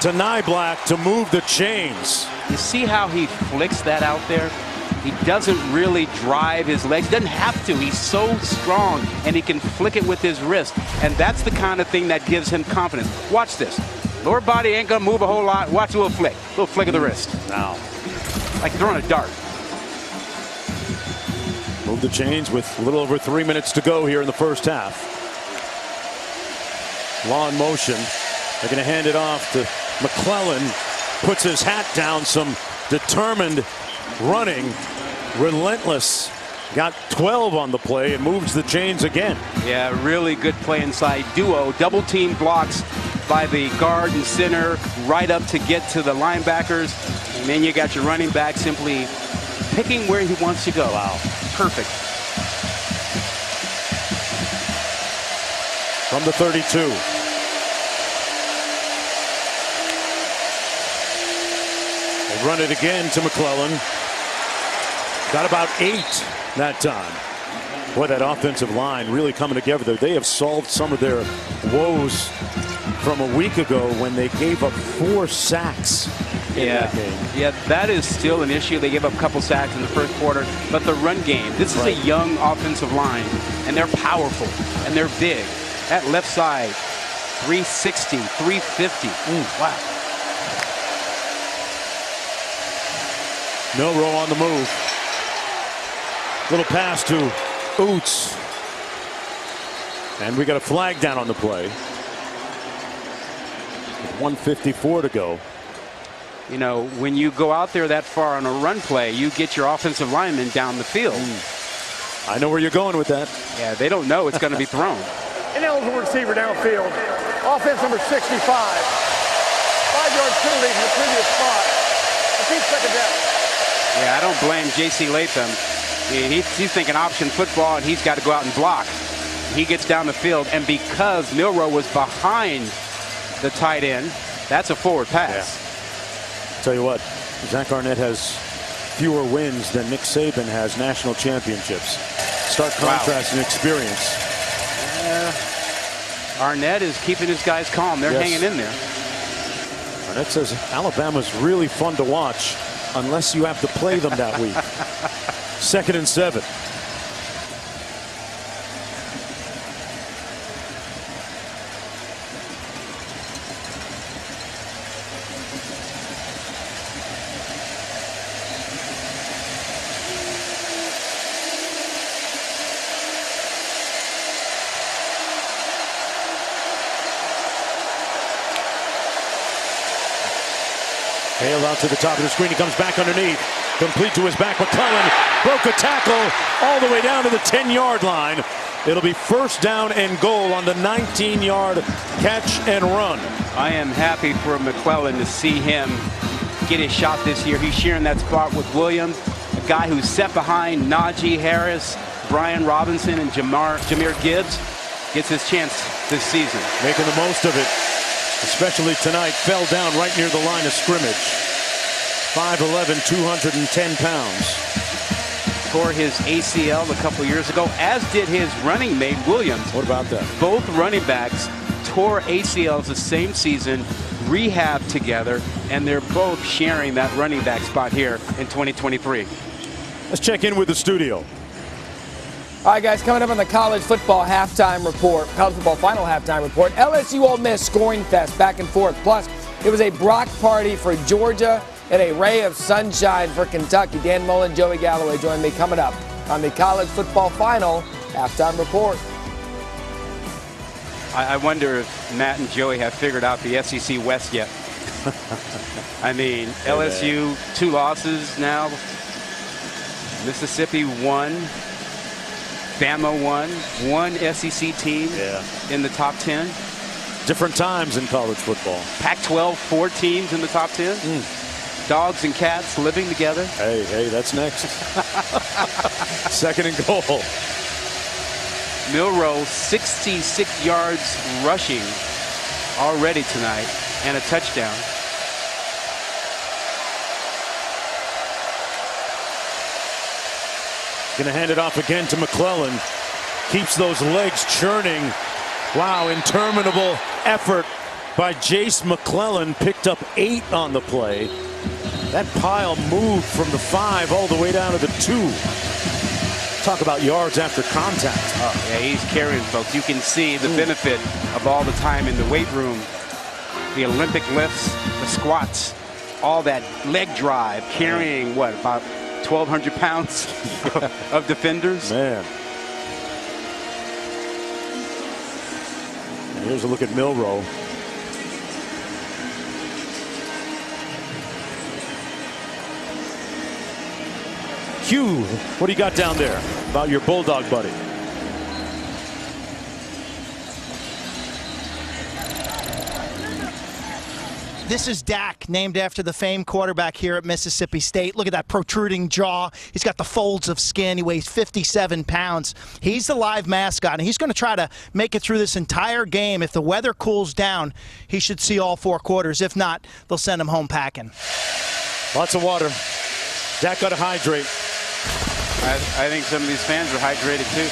to Niblack to move the chains. You see how he flicks that out there? He doesn't really drive his legs. Doesn't have to. He's so strong, and he can flick it with his wrist. And that's the kind of thing that gives him confidence. Watch this. Lower body ain't going to move a whole lot. Watch a little flick. A little flick of the wrist. Now, like throwing a dart. move the chains with a little over 3 minutes to go here in the first half. Law in motion. They're going to hand it off to McClellan. Puts his hat down. Some determined running. Relentless. Got 12 on the play and moves the chains again. Yeah, really good play inside. Duo. Double team blocks by the guard and center right up to get to the linebackers. And then you got your running back simply picking where he wants to go. Wow. Perfect. From the 32. They run it again to McClellan. Got about 8 that time. Boy, that offensive line really coming together. They have solved some of their woes from a week ago when they gave up 4 sacks in that game. Yeah, that is still an issue. They gave up a couple sacks in the first quarter. But the run game, this is a young offensive line, and they're powerful, and they're big. That left side, 360, 350. Wow. Milroe on the move. Little pass to Oots. And we got a flag down on the play. With 1:54 to go. You know, when you go out there that far on a run play, you get your offensive lineman down the field. I know where you're going with that. Yeah, they don't know it's going to be thrown. Ineligible receiver downfield. Offense number 65. 5-yard penalty from the previous spot. Repeat second down. Yeah, I don't blame J.C. Latham. He's thinking option football, and he's got to go out and block. He gets down the field, and because Milroe was behind the tight end, that's a forward pass. Yeah. Tell you what, Zach Arnett has fewer wins than Nick Saban has national championships. Stark contrast in experience. Arnett is keeping his guys calm. They're hanging in there. Arnett says Alabama's really fun to watch unless you have to play them that week. 2nd and 7. Hale out to the top of the screen. He comes back underneath. Complete to his back. McClellan broke a tackle all the way down to the 10-yard line. It'll be 1st down and goal on the 19-yard catch and run. I am happy for McClellan to see him get his shot this year. He's sharing that spot with Williams, a guy who's set behind Najee Harris, Brian Robinson, and Jahmyr Gibbs. Gets his chance this season. Making the most of it, especially tonight. Fell down right near the line of scrimmage. 5'11", 210 pounds. Tore his ACL a couple years ago, as did his running mate, Williams. What about that? Both running backs tore ACLs the same season, rehabbed together, and they're both sharing that running back spot here in 2023. Let's check in with the studio. All right, guys, coming up on the college football halftime report, college football final halftime report, LSU Ole Miss scoring fest back and forth. Plus, it was a Brock party for Georgia and a ray of sunshine for Kentucky. Dan Mullen, Joey Galloway join me coming up on the college football final halftime report. I wonder if Matt and Joey have figured out the SEC West yet. I mean, LSU, 2 losses now. Mississippi 1. Bama 1. 1 SEC team in the top 10. Different times in college football. Pac-12, 4 teams in the top 10. Dogs and cats living together. Hey, that's next. 2nd and goal. Milroe, 66 yards rushing already tonight and a touchdown. Going to hand it off again to McClellan. Keeps those legs churning. Wow, interminable effort by Jace McClellan. Picked up 8 on the play. That pile moved from the 5 all the way down to the 2. Talk about yards after contact. Oh, yeah, he's carrying, folks. You can see the benefit of all the time in the weight room. The Olympic lifts, the squats, all that leg drive, carrying, what, about 1,200 pounds of defenders? Man. And here's a look at Milroe. Q, what do you got down there about your Bulldog buddy? This is Dak, named after the famed quarterback here at Mississippi State. Look at that protruding jaw. He's got the folds of skin. He weighs 57 pounds. He's the live mascot, and he's going to try to make it through this entire game. If the weather cools down, he should see all 4 quarters. If not, they'll send him home packing. Lots of water. Dak got to hydrate. I think some of these fans are hydrated too.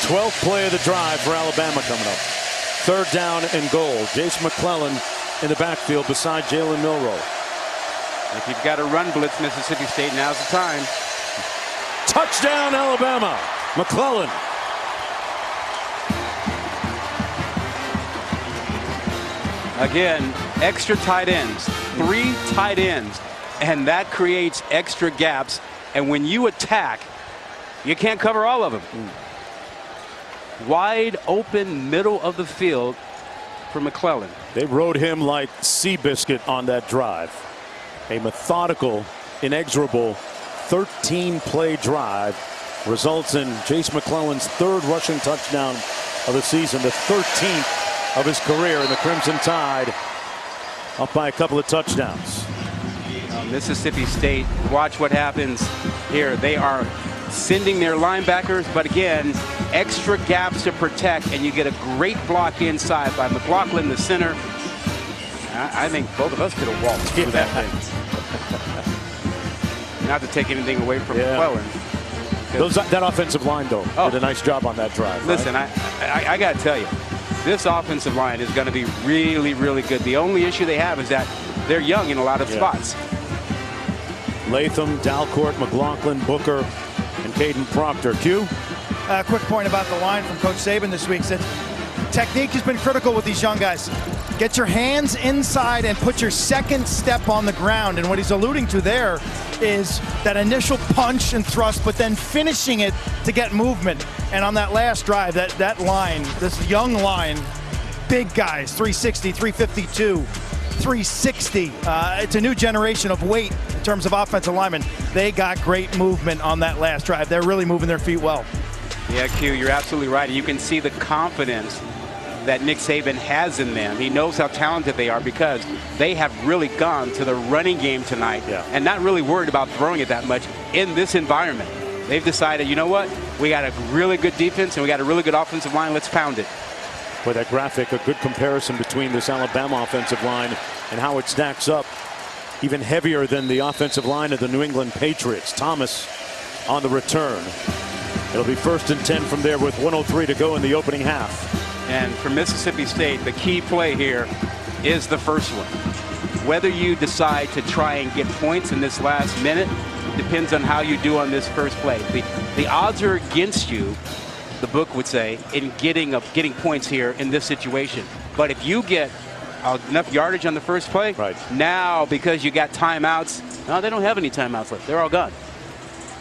12th play of the drive for Alabama coming up. 3rd down and goal. Jace McClellan in the backfield beside Jalen Milroe. If you've got to run blitz Mississippi State, now's the time. Touchdown Alabama. McClellan. Again, extra tight ends, 3 tight ends, and that creates extra gaps. And when you attack, you can't cover all of them. Wide open middle of the field for McClellan. They rode him like Seabiscuit on that drive. A methodical, inexorable 13-play drive results in Jace McClellan's 3rd rushing touchdown of the season, the 13th of his career, in the Crimson Tide up by a couple of touchdowns. Mississippi State, watch what happens here. They are sending their linebackers, but again, extra gaps to protect, and you get a great block inside by McLaughlin, the center. I think both of us could have walked through that thing. Not to take anything away from McClellan. That offensive line, though, did a nice job on that drive. Listen, right? I got to tell you, this offensive line is going to be really, really good. The only issue they have is that they're young in a lot of spots. Latham, Dalcourt, McLaughlin, Booker, and Caden Proctor. Q? A quick point about the line from Coach Saban this week. Said technique has been critical with these young guys. Get your hands inside and put your second step on the ground. And what he's alluding to there is that initial punch and thrust, but then finishing it to get movement. And on that last drive, that line, this young line, big guys, 360, 352, 360. It's a new generation of weight in terms of offensive linemen. They got great movement on that last drive. They're really moving their feet well. Yeah, Q, you're absolutely right. You can see the confidence that Nick Saban has in them. He knows how talented they are because they have really gone to the running game tonight and not really worried about throwing it that much in this environment. They've decided, you know what? We got a really good defense and we got a really good offensive line. Let's pound it. Boy, that graphic, a good comparison between this Alabama offensive line and how it stacks up. Even heavier than the offensive line of the New England Patriots. Thomas on the return. It'll be 1st and 10 from there with 1:03 to go in the opening half. And for Mississippi State, the key play here is the first one. Whether you decide to try and get points in this last minute depends on how you do on this first play. The odds are against you, the book would say, in getting points here in this situation. But if you get enough yardage on the first play, now because you got timeouts, no, they don't have any timeouts left. They're all gone,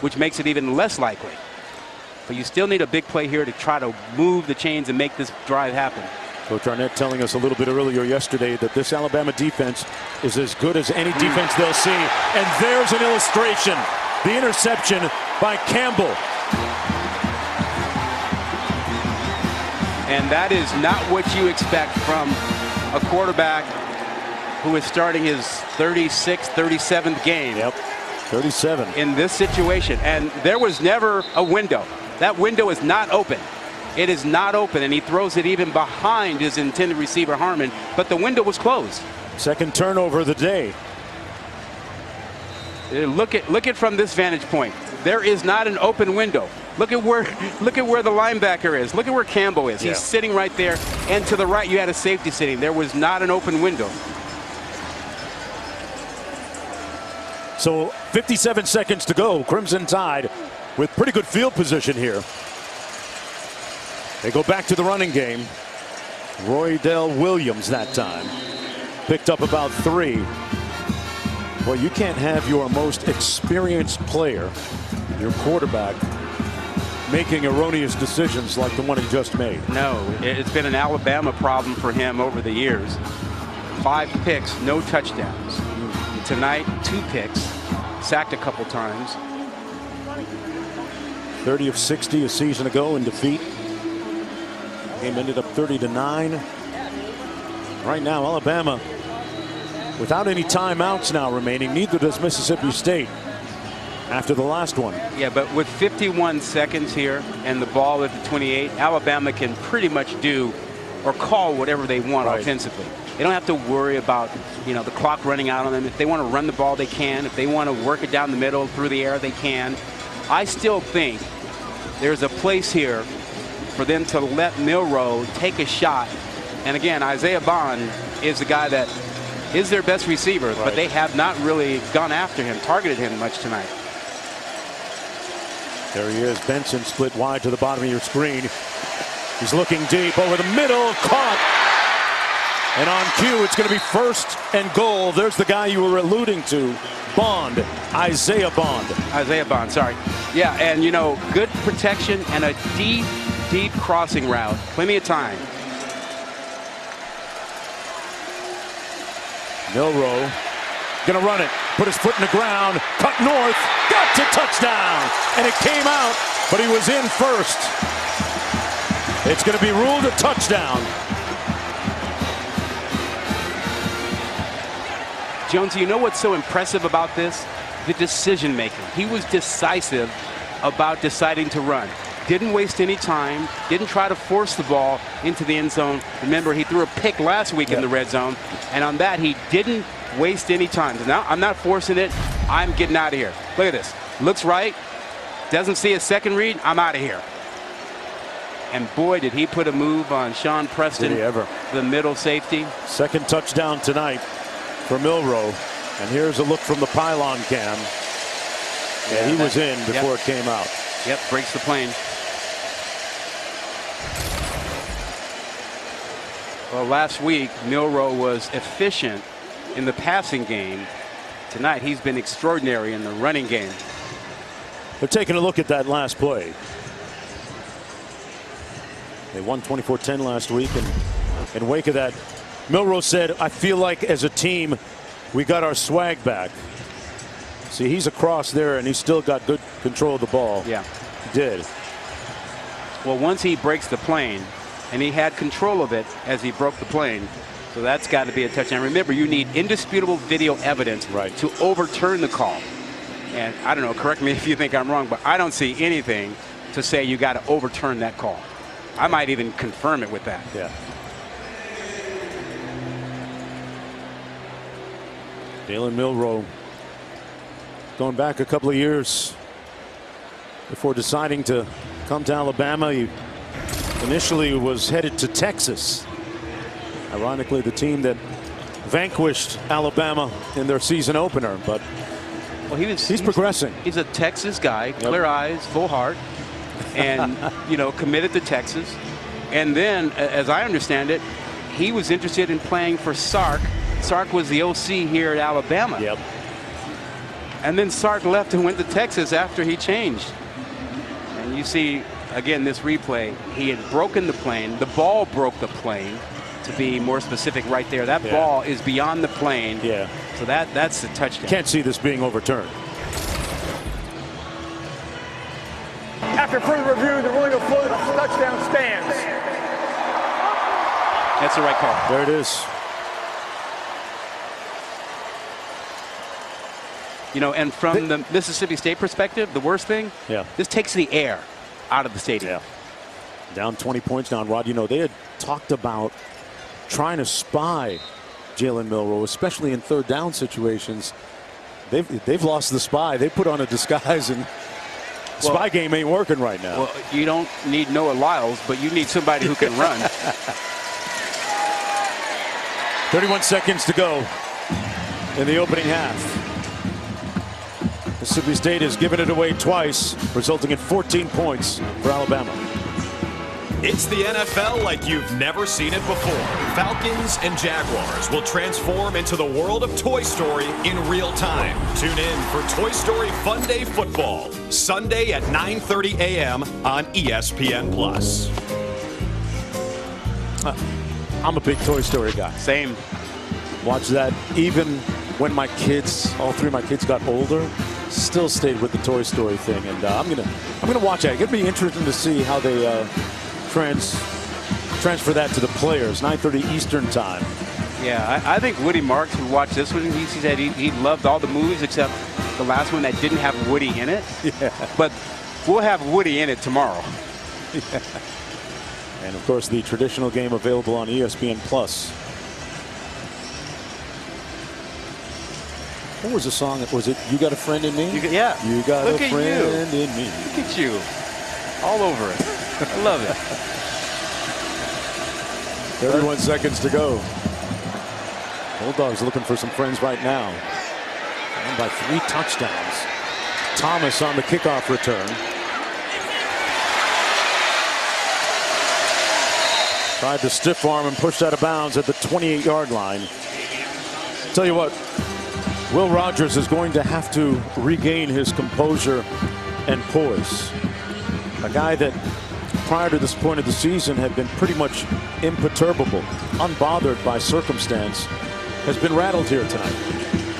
which makes it even less likely. But you still need a big play here to try to move the chains and make this drive happen. Coach Arnett telling us a little bit earlier yesterday that this Alabama defense is as good as any defense they'll see. And there's an illustration. The interception by Campbell. And that is not what you expect from a quarterback who is starting his 36th, 37th game. Yep, 37. In this situation. And there was never a window. That window is not open. It is not open, and he throws it even behind his intended receiver, Harmon, but the window was closed. Second turnover of the day. Look at from this vantage point. There is not an open window. Look at where the linebacker is. Look at where Campbell is. He's sitting right there, and to the right you had a safety sitting. There was not an open window. So 57 seconds to go. Crimson Tide with pretty good field position here. They go back to the running game. Roydell Williams that time picked up about 3. Well, you can't have your most experienced player, your quarterback, making erroneous decisions like the one he just made. No, it's been an Alabama problem for him over the years. 5 picks, no touchdowns. Tonight, 2 picks, sacked a couple times. 30 of 60 a season ago in defeat. Game ended up 30-9. Right now, Alabama without any timeouts now remaining. Neither does Mississippi State after the last one. Yeah, but with 51 seconds here and the ball at the 28, Alabama can pretty much do or call whatever they want offensively. They don't have to worry about, you know, the clock running out on them. If they want to run the ball, they can. If they want to work it down the middle, through the air, they can. I still think there's a place here for them to let Milroe take a shot. And again, Isaiah Bond is the guy that is their best receiver, but they have not really gone after him, targeted him much tonight. There he is. Benson split wide to the bottom of your screen. He's looking deep over the middle, caught. And on cue, it's going to be 1st and goal. There's the guy you were alluding to, Bond, Isaiah Bond. Isaiah Bond, sorry. Yeah, and you know, good protection and a deep crossing route. Plenty of time. Milroe going to run it, put his foot in the ground, cut north, got to touchdown. And it came out, but he was in first. It's going to be ruled a touchdown. Jonesy, you know what's so impressive about this? The decision making. He was decisive about deciding to run. Didn't waste any time, didn't try to force the ball into the end zone. Remember, he threw a pick last week in the red zone, and on that, he didn't waste any time. Now, I'm not forcing it. I'm getting out of here. Look at this. Looks right. Doesn't see a second read. I'm out of here. And boy, did he put a move on Sean Preston, did he ever. The middle safety. Second touchdown tonight for Milroe. And here's a look from the pylon cam. Yeah, he was in before it came out. Yep, breaks the plane. Well, last week, Milroe was efficient in the passing game. Tonight, he's been extraordinary in the running game. They're taking a look at that last play. They won 24-10 last week, and in wake of that, Milroe said, I feel like as a team, we got our swag back. See, he's across there, and he's still got good control of the ball. Yeah. He did. Well, once he breaks the plane, and he had control of it as he broke the plane, so that's got to be a touchdown. Remember, you need indisputable video evidence to overturn the call. And I don't know, correct me if you think I'm wrong, but I don't see anything to say you got to overturn that call. I might even confirm it with that. Yeah. Jalen Milroe, going back a couple of years before deciding to come to Alabama, he initially was headed to Texas. Ironically, the team that vanquished Alabama in their season opener, but well, he's progressing. He's a Texas guy, clear eyes, full heart, and you know, committed to Texas. And then, as I understand it, he was interested in playing for Sark. Sark was the OC here at Alabama. Yep. And then Sark left and went to Texas after he changed. And you see, again, this replay, he had broken the plane. The ball broke the plane, to be more specific right there. That ball is beyond the plane. Yeah. So that's the touchdown. Can't see this being overturned. After further review, the ruling of float touchdown stands. That's the right call. There it is. You know, and from the Mississippi State perspective, the worst thing, this takes the air out of the stadium. Down 20 points now, Rod. You know, they had talked about trying to spy Jalen Milroe, especially in third down situations. They've lost the spy. They put on a disguise, and spy game ain't working right now. Well, you don't need Noah Lyles, but you need somebody who can run. 31 seconds to go in the opening half. Mississippi State has given it away twice, resulting in 14 points for Alabama. It's the NFL like you've never seen it before. Falcons and Jaguars will transform into the world of Toy Story in real time. Tune in for Toy Story Fun Day Football, Sunday at 9:30 a.m. on ESPN+. I'm a big Toy Story guy. Same. Watch that even when my kids, all three of my kids got older, still stayed with the Toy Story thing. And I'm gonna watch that. It's gonna be interesting to see how they transfer that to the players. 9:30 Eastern time. Yeah, I think Woody Marks would watch this one. He said he loved all the movies except the last one that didn't have Woody in it. Yeah. But we'll have Woody in it tomorrow. Yeah. And of course, the traditional game available on ESPN+. What was the song? Was it "You Got a Friend in Me"? Yeah. You got Look a at friend in me. Look at you. All over it. I love it. 31 seconds to go. Bulldogs looking for some friends right now. And by 3 touchdowns. Thomas on the kickoff return. Tried to stiff arm and pushed out of bounds at the 28-yard line. Tell you what, Will Rogers is going to have to regain his composure and poise. A guy that prior to this point of the season had been pretty much imperturbable, unbothered by circumstance, has been rattled here tonight.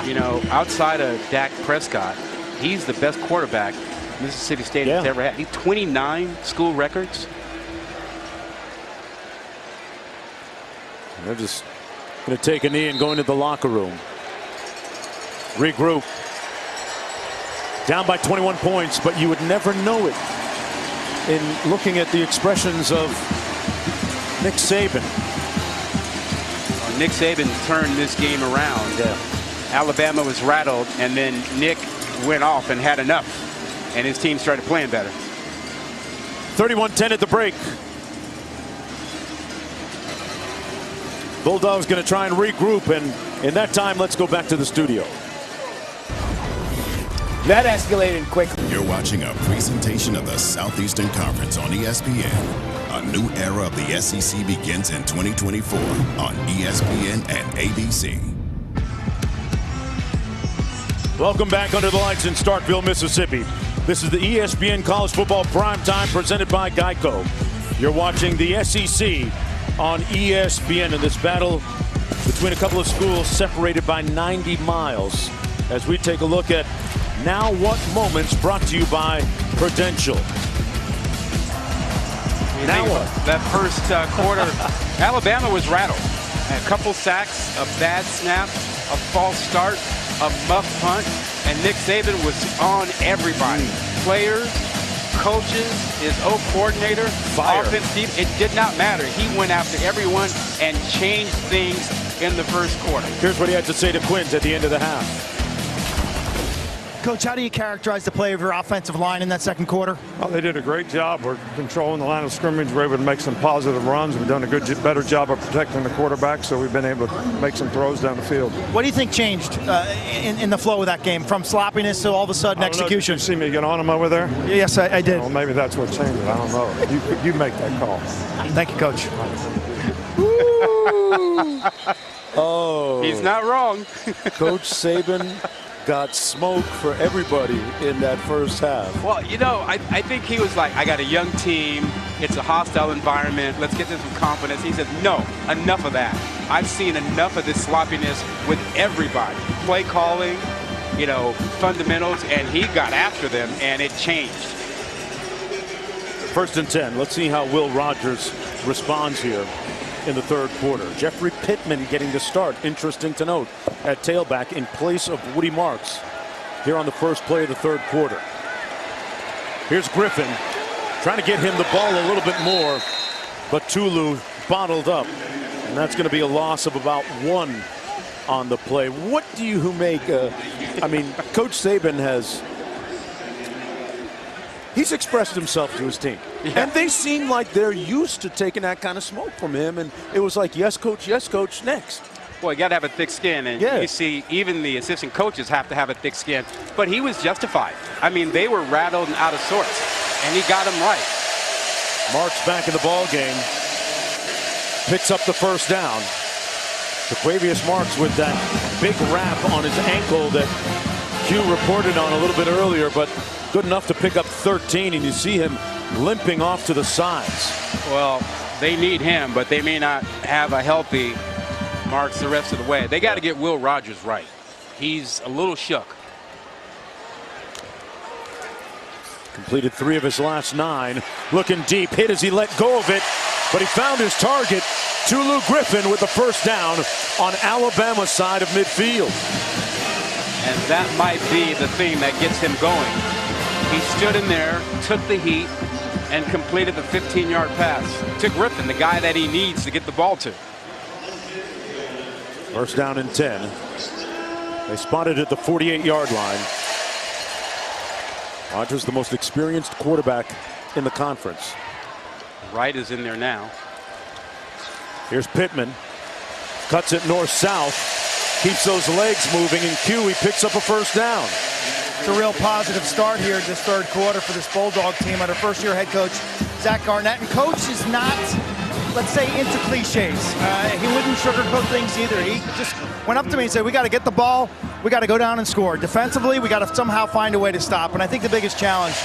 You know, outside of Dak Prescott, he's the best quarterback Mississippi State has ever had. He 29 school records. They're just going to take a knee and go into the locker room. Regroup. Down by 21 points, but you would never know it in looking at the expressions of Nick Saban. Well, Nick Saban turned this game around. Alabama was rattled, and then Nick went off and had enough, and his team started playing better. 31-10 at the break. Bulldogs going to try and regroup, and in that time, let's go back to the studio. That escalated quickly. You're watching a presentation of the Southeastern Conference on ESPN. A new era of the SEC begins in 2024 on ESPN and ABC. Welcome back under the lights in Starkville, Mississippi. This is the ESPN College Football Primetime presented by Geico. You're watching the SEC on ESPN in this battle between a couple of schools separated by 90 miles. As we take a look at Now What Moments, brought to you by Prudential. Now what? That first quarter, Alabama was rattled. A couple sacks, a bad snap, a false start, a muff punt, and Nick Saban was on everybody. Players, coaches, his O coordinator, offense team, it did not matter. He went after everyone and changed things in the first quarter. Here's what he had to say to Quins at the end of the half. Coach, how do you characterize the play of your offensive line in that second quarter? Well, they did a great job. We're controlling the line of scrimmage. We're able to make some positive runs. We've done a better job of protecting the quarterback, so we've been able to make some throws down the field. What do you think changed in the flow of that game, from sloppiness to all of a sudden execution? Did you see me get on him over there? Yes, I did. Well, maybe that's what changed it. I don't know. You make that call. Thank you, Coach. Oh. He's not wrong. Coach Saban got smoke for everybody in that first half. Well, you know, I think he was like, I got a young team. It's a hostile environment. Let's get this with confidence. He said, no, enough of that. I've seen enough of this sloppiness with everybody. Play calling, you know, fundamentals, and he got after them, and it changed. 1st and 10. Let's see how Will Rogers responds here. in the third quarter. Jeffrey Pittman getting the start, interesting to note, at tailback in place of Woody Marks here on the first play of the third quarter. Here's Griffin trying to get him the ball a little bit more, but Tulu bottled up, and that's going to be a loss of about 1 on the play. What do you make? I mean, Coach Saban he's expressed himself to his team. Yeah. And they seem like they're used to taking that kind of smoke from him. And it was like, yes, coach, next. Well, you got to have a thick skin. And you see, even the assistant coaches have to have a thick skin. But he was justified. I mean, they were rattled and out of sorts. And he got them right. Marks back in the ball game. Picks up the first down. Jaquavius Marks with that big wrap on his ankle that Q reported on a little bit earlier, but good enough to pick up 13, and you see him limping off to the sides. Well, they need him, but they may not have a healthy Marks the rest of the way. They got to get Will Rogers right. He's a little shook. Completed 3 of his last 9. Looking deep, hit as he let go of it, but he found his target. Tulu Griffin with the first down on Alabama's side of midfield. And that might be the thing that gets him going. He stood in there, took the heat, and completed the 15-yard pass to Griffin, the guy that he needs to get the ball to. First down and 10. They spotted at the 48-yard line. Rogers, the most experienced quarterback in the conference. Wright is in there now. Here's Pittman. Cuts it north-south. Keeps those legs moving, and Q, he picks up a first down. It's a real positive start here this third quarter for this Bulldog team under first-year head coach Zach Garnett. And coach is not, let's say, into cliches. He wouldn't sugarcoat things either. He just went up to me and said, we got to get the ball. We got to go down and score. Defensively, we got to somehow find a way to stop. And I think the biggest challenge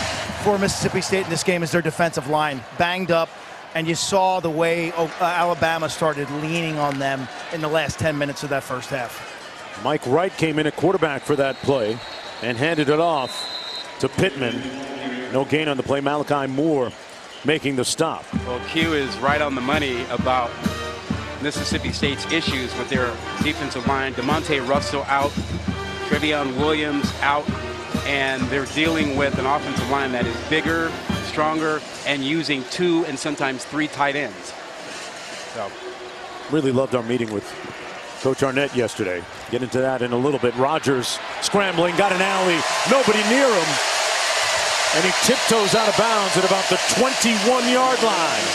for Mississippi State in this game is their defensive line. Banged up. And you saw the way Alabama started leaning on them in the last 10 minutes of that first half. Mike Wright came in at quarterback for that play and handed it off to Pittman. No gain on the play. Malachi Moore making the stop. Well, Q is right on the money about Mississippi State's issues with their defensive line. DeMonte Russell out, Trevion Williams out, and they're dealing with an offensive line that is bigger, stronger, and using 2 and sometimes 3 tight ends. So, really loved our meeting with Coach Arnett yesterday. Get into that in a little bit. Rogers scrambling, got an alley, nobody near him, and he tiptoes out of bounds at about the 21-yard line.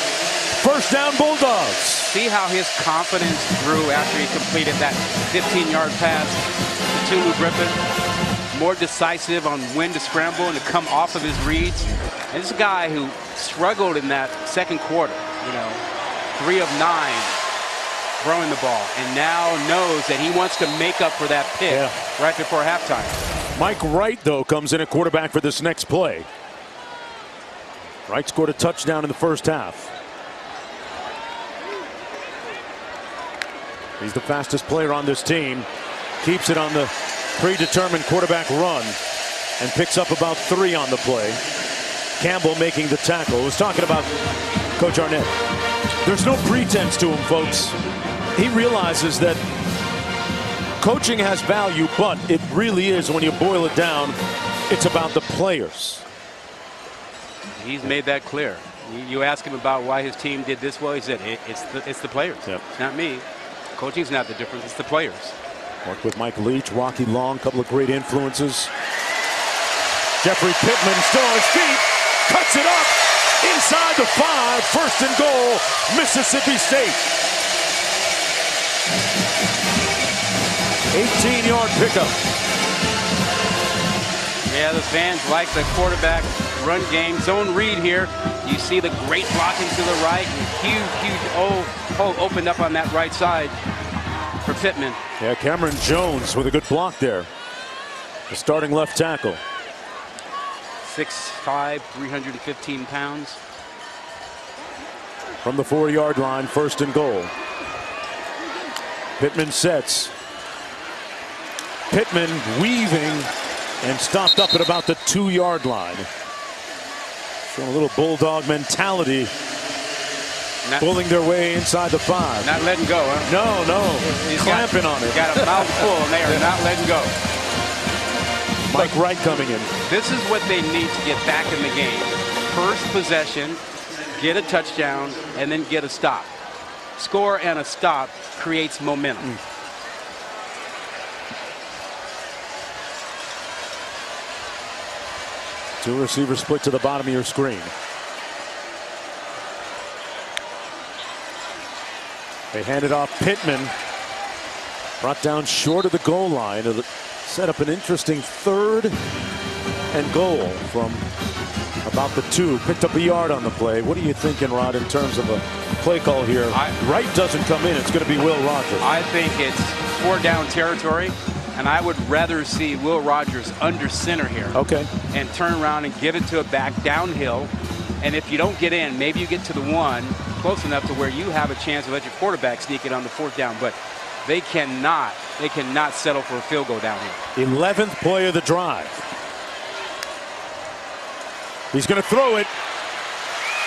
First down, Bulldogs. See how his confidence grew after he completed that 15-yard pass to Tulu Griffin. More decisive on when to scramble and to come off of his reads. And this is a guy who struggled in that second quarter, 3 of 9 throwing the ball, and now knows that he wants to make up for that pick right before halftime. Mike Wright, though, comes in at quarterback for this next play. Wright scored a touchdown in the first half. He's the fastest player on this team. Keeps it on the predetermined quarterback run and picks up about 3 on the play. Campbell making the tackle. I was talking about Coach Arnett. There's no pretense to him, folks. He realizes that coaching has value, but it really is, when you boil it down, it's about the players. He's made that clear. You ask him about why his team did this well, he said, it's the players. Yep. Not me. Coaching's not the difference, it's the players. Worked with Mike Leach, Rocky Long, a couple of great influences. Jeffrey Pittman still on his feet, cuts it up inside the 5, first and goal, Mississippi State. 18-yard pickup. Yeah, the fans like the quarterback run game. Zone read here. You see the great blocking to the right, and huge hole opened up on that right side for Pittman. Yeah, Cameron Jones with a good block there. The starting left tackle. 6'5", 315 pounds. From the 4-yard line, first and goal. Pittman sets. Pittman weaving and stopped up at about the 2-yard line. Showing a little Bulldog mentality pulling their way inside the 5. Not letting go, huh? No. Clamping on it. Got a mouthful, and they are not letting go. Mike Wright coming in. This is what they need to get back in the game. First possession, get a touchdown, and then get a stop. Score and a stop creates momentum. Two receivers split to the bottom of your screen. They hand it off. Pittman brought down short of the goal line. It'll set up an interesting 3rd and goal from about the 2. Picked up a yard on the play. What are you thinking, Rod, in terms of a play call here? Wright doesn't come in. It's going to be Will Rogers. I think it's 4-down territory, and I would rather see Will Rogers under center here. Okay. And turn around and give it to a back downhill. And if you don't get in, maybe you get to the 1 close enough to where you have a chance to let your quarterback sneak it on the 4th down. But they cannot settle for a field goal down here. 11th play of the drive. He's going to throw it.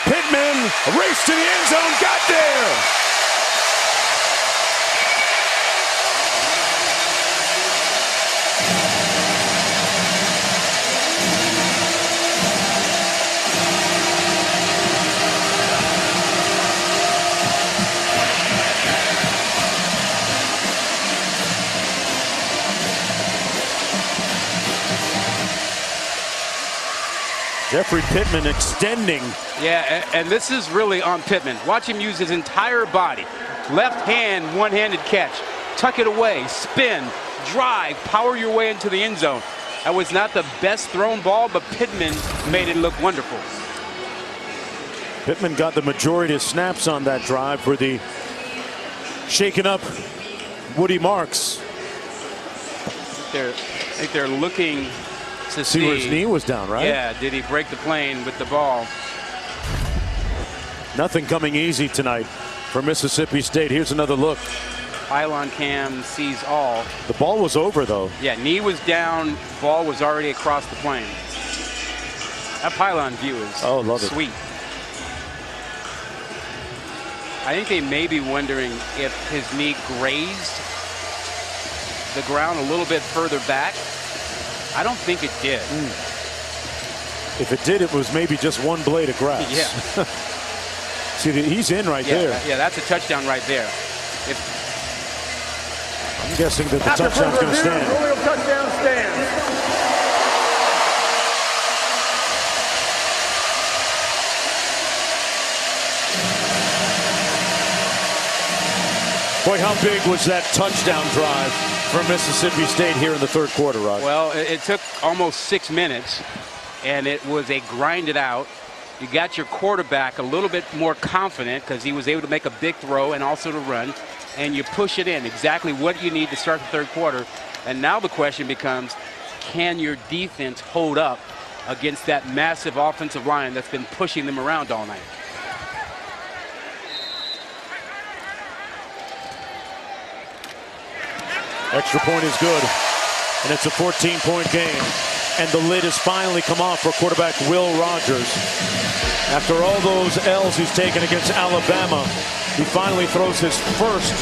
Pittman, a race to the end zone, got there. Jeffrey Pittman extending. Yeah, and this is really on Pittman. Watch him use his entire body. Left hand, one-handed catch. Tuck it away, spin, drive, power your way into the end zone. That was not the best thrown ball, but Pittman made it look wonderful. Pittman got the majority of snaps on that drive for the shaken up Woody Marks. I think they're looking to see where his knee was down, right? Yeah, did he break the plane with the ball? Nothing coming easy tonight for Mississippi State. Here's another look. Pylon cam sees all. The ball was over, though. Yeah, knee was down, ball was already across the plane. That pylon view is sweet. I think they may be wondering if his knee grazed the ground a little bit further back. I don't think it did. If it did, it was maybe just one blade of grass. Yeah. See, he's in right there. Yeah, that's a touchdown right there. I'm guessing that the touchdown's going to stand. Julio touchdown stands. Boy, how big was that touchdown drive for Mississippi State here in the 3rd quarter, Rod? Well, it took almost 6 minutes, and it was a grind it out. You got your quarterback a little bit more confident because he was able to make a big throw and also to run, and you push it in exactly what you need to start the 3rd quarter. And now the question becomes, can your defense hold up against that massive offensive line that's been pushing them around all night? Extra point is good, and it's a 14-point game. And the lid has finally come off for quarterback Will Rogers. After all those L's he's taken against Alabama, he finally throws his first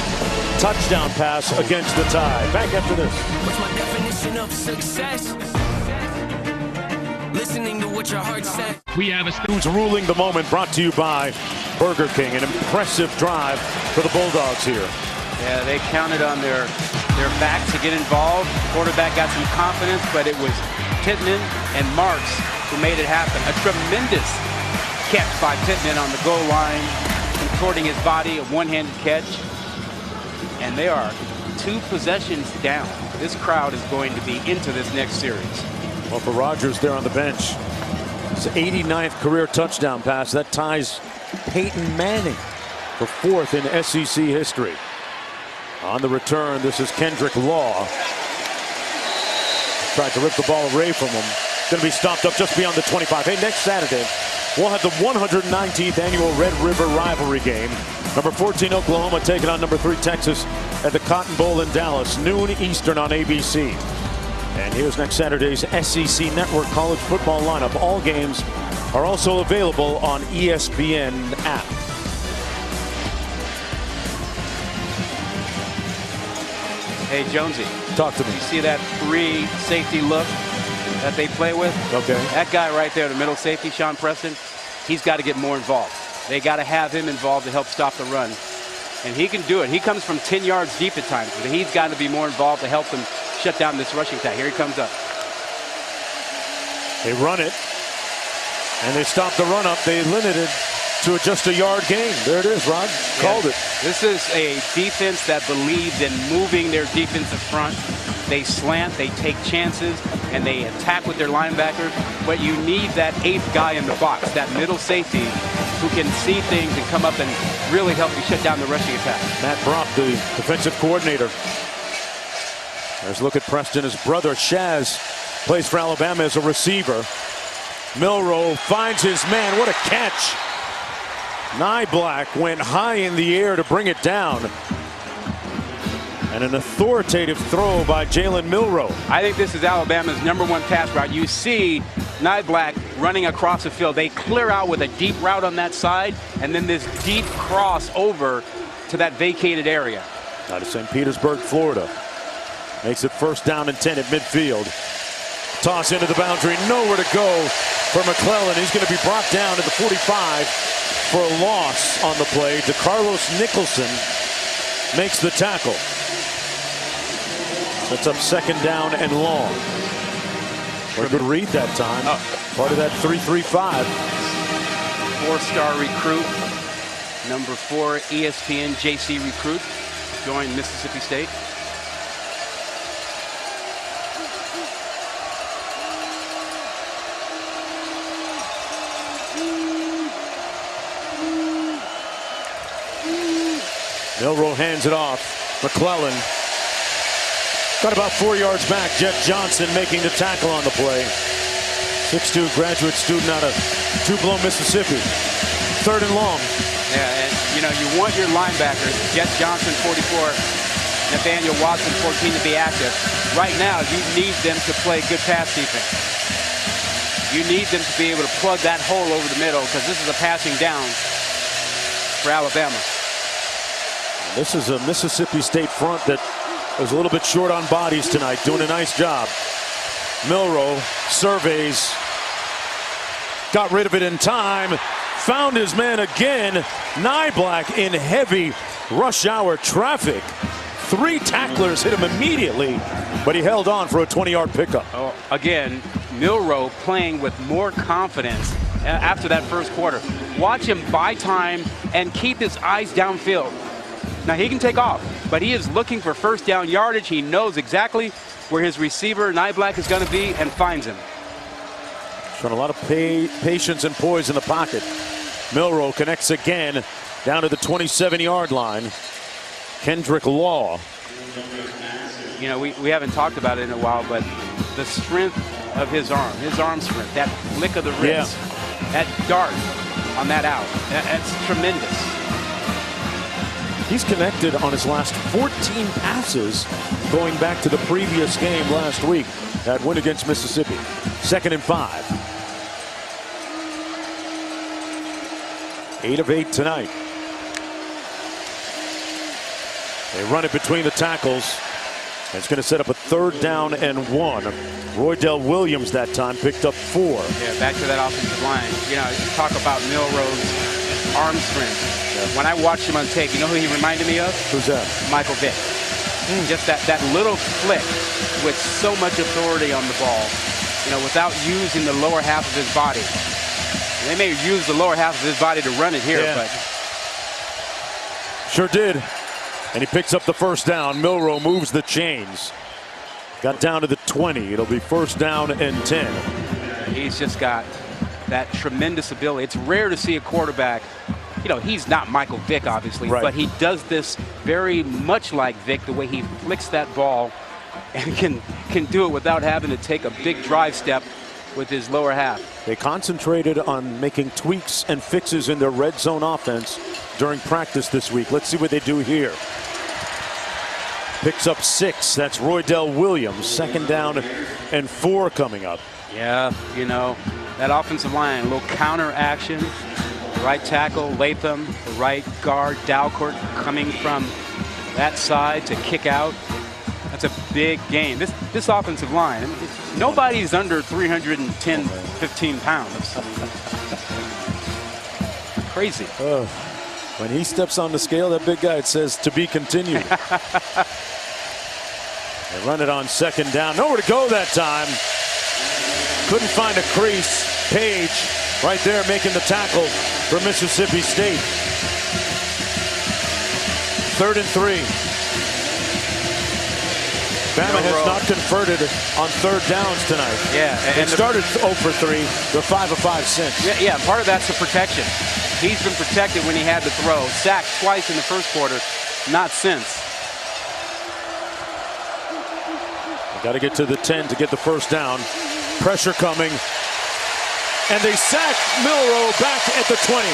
touchdown pass against the Tide. Back after this. What's my definition of success? Listening to what your heart said. We have a Who's ruling the moment, brought to you by Burger King. An impressive drive for the Bulldogs here. Yeah, they counted on their back to get involved. The quarterback got some confidence, but it was Pittman and Marks who made it happen. A tremendous catch by Pittman on the goal line, contorting his body, a one-handed catch. And they are 2 possessions down. This crowd is going to be into this next series. Well, for Rogers there on the bench, his 89th career touchdown pass. That ties Peyton Manning for 4th in SEC history. On the return, this is Kendrick Law. Tried to rip the ball away from him. Going to be stopped up just beyond the 25. Hey, next Saturday, we'll have the 119th annual Red River Rivalry game. Number 14 Oklahoma taking on number 3 Texas at the Cotton Bowl in Dallas, noon Eastern on ABC. And here's next Saturday's SEC Network college football lineup. All games are also available on ESPN app. Hey, Jonesy. Talk to me. You see that free safety look that they play with? Okay. That guy right there, the middle safety, Sean Preston, he's got to get more involved. They got to have him involved to help stop the run. And he can do it. He comes from 10 yards deep at times, but he's got to be more involved to help them shut down this rushing attack. Here he comes up. They run it, and they stop the run up. They limited to just a yard gain. There it is, Rod. Called it. This is a defense that believed in moving their defensive front. They slant, they take chances, and they attack with their linebackers. But you need that 8th guy in the box, that middle safety, who can see things and come up and really help you shut down the rushing attack. Matt Brock, the defensive coordinator. There's a look at Preston. His brother Shaz plays for Alabama as a receiver. Milroe finds his man. What a catch. Niblack went high in the air to bring it down. And an authoritative throw by Jalen Milroe. I think this is Alabama's #1 pass route. You see Niblack running across the field. They clear out with a deep route on that side, and then this deep cross over to that vacated area. Out of St. Petersburg, Florida. Makes it 1st down and 10 at midfield. Toss into the boundary, nowhere to go for McClellan. He's going to be brought down at the 45 for a loss on the play. DeCarlos Nicholson makes the tackle. That's up 2nd down and long. What a good read that time. Part of that 3-3-5. 4-star recruit, number 4 ESPN JC recruit, joined Mississippi State. Milroe hands it off. McClellan got about 4 yards back. Jet Johnson making the tackle on the play. 6'2" graduate student out of Tupelo, Mississippi. 3rd and long. Yeah, and you know, you want your linebackers, Jet Johnson 44, Nathaniel Watson 14, to be active. Right now, you need them to play good pass defense. You need them to be able to plug that hole over the middle, because this is a passing down for Alabama. This is a Mississippi State front that was a little bit short on bodies tonight, doing a nice job. Milroe surveys, got rid of it in time, found his man again. Niblack in heavy rush hour traffic. 3 tacklers hit him immediately, but he held on for a 20-yard pickup. Oh, again, Milroe playing with more confidence after that first quarter. Watch him buy time and keep his eyes downfield. Now, he can take off, but he is looking for 1st down yardage. He knows exactly where his receiver, Niblack, is going to be, and finds him. Showing a lot of patience and poise in the pocket. Milroe connects again down to the 27-yard line. Kendrick Law. You know, we haven't talked about it in a while, but the strength of his arm strength, that flick of the wrist, that dart on that out, that's tremendous. He's connected on his last 14 passes going back to the previous game last week. That win against Mississippi. 2nd and 5. 8 of 8 tonight. They run it between the tackles. It's going to set up a 3rd down and 1. Roydell Williams that time picked up 4. Yeah, back to that offensive line. You know, you talk about Milroe's arm strength. When I watched him on tape, you know who he reminded me of? Who's that? Michael Vick. Just that little flick with so much authority on the ball, you know, without using the lower half of his body. They may use the lower half of his body to run it here, but sure did. And he picks up the 1st down. Milroe moves the chains. Got down to the 20. It'll be 1st down and 10. He's just got that tremendous ability. It's rare to see a quarterback. You know, he's not Michael Vick, obviously, but he does this very much like Vick, the way he flicks that ball and can do it without having to take a big drive step with his lower half. They concentrated on making tweaks and fixes in their red zone offense during practice this week. Let's see what they do here. Picks up 6. That's Roydell Williams. 2nd down and 4 coming up. Yeah, you know, that offensive line, a little counter action. Right tackle, Latham, the right guard, Dalcourt, coming from that side to kick out. big game. This offensive line, I mean, nobody's under 310, 15 pounds. Crazy. When he steps on the scale, that big guy, it says to be continued. They run it on second down. Nowhere to go that time. Couldn't find a crease. Page right there making the tackle for Mississippi State. 3rd and 3. Bama has not converted on 3rd downs tonight. Yeah, and it started 0 for 3. They're 5 of 5 since. Yeah, part of that's the protection. He's been protected when he had to throw. Sacked twice in the first quarter, not since. Got to get to the 10 to get the first down. Pressure coming. And they sack Milroe back at the 20.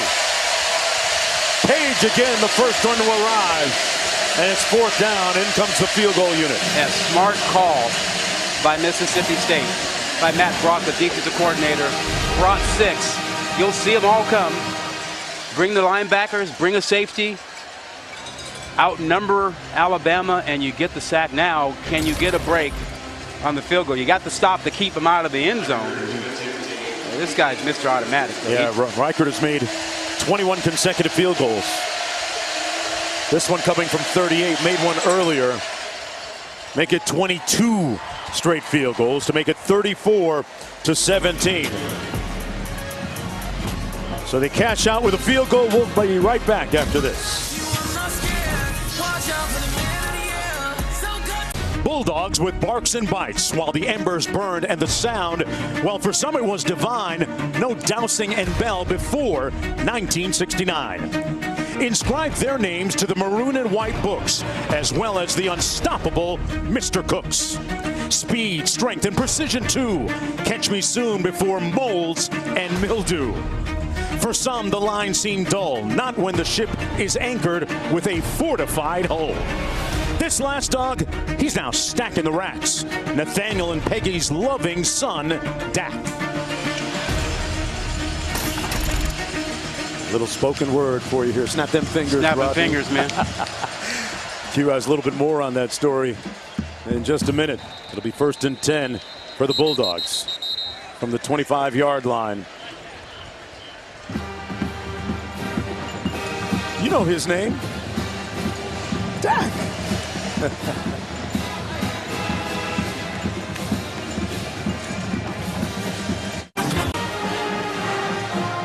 Page again, the first one to arrive. And it's 4th down. In comes the field goal unit. Yeah, smart call by Mississippi State. By Matt Brock, the defensive coordinator. Brought 6. You'll see them all come. Bring the linebackers, bring a safety. Outnumber Alabama, and you get the sack. Now, can you get a break on the field goal? You got the stop to keep him out of the end zone. Well, this guy's Mr. Automatic. Yeah, Reichert has made 21 consecutive field goals. This one coming from 38, made one earlier. Make it 22 straight field goals to make it 34-17. So they cash out with a field goal. We'll be right back after this. Bulldogs with barks and bites while the embers burned and the sound, well, for some it was divine. No Dowsing and Bell before 1969. Inscribe their names to the maroon and white books, as well as the unstoppable Mr. Cooks. Speed, strength, and precision too. Catch me soon before molds and mildew. For some, the line seemed dull, not when the ship is anchored with a fortified hull. This last dog, he's now stacking the racks. Nathaniel and Peggy's loving son, Dak. Little spoken word for you here. Snap them fingers, Snap them Rodney. fingers, man. Q has a little bit more on that story in just a minute. It'll be 1st and 10 for the Bulldogs from the 25-yard line. You know his name. Dak.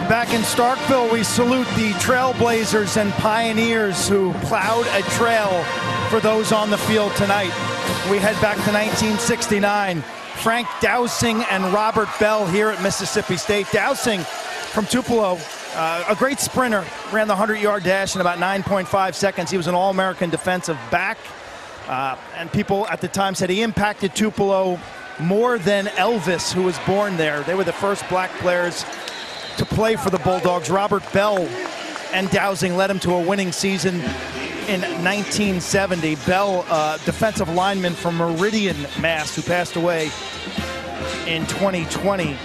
Back in Starkville, we salute the trailblazers and pioneers who plowed a trail for those on the field tonight. We head back to 1969. Frank Dowsing and Robert Bell here at Mississippi State. Dowsing from Tupelo, a great sprinter, ran the 100-yard dash in about 9.5 seconds. He was an All-American defensive back. And people at the time said he impacted Tupelo more than Elvis, who was born there. They were the first black players to play for the Bulldogs. Robert Bell and Dowsing led him to a winning season in 1970. Bell, defensive lineman from Meridian, Mass, who passed away in 2020.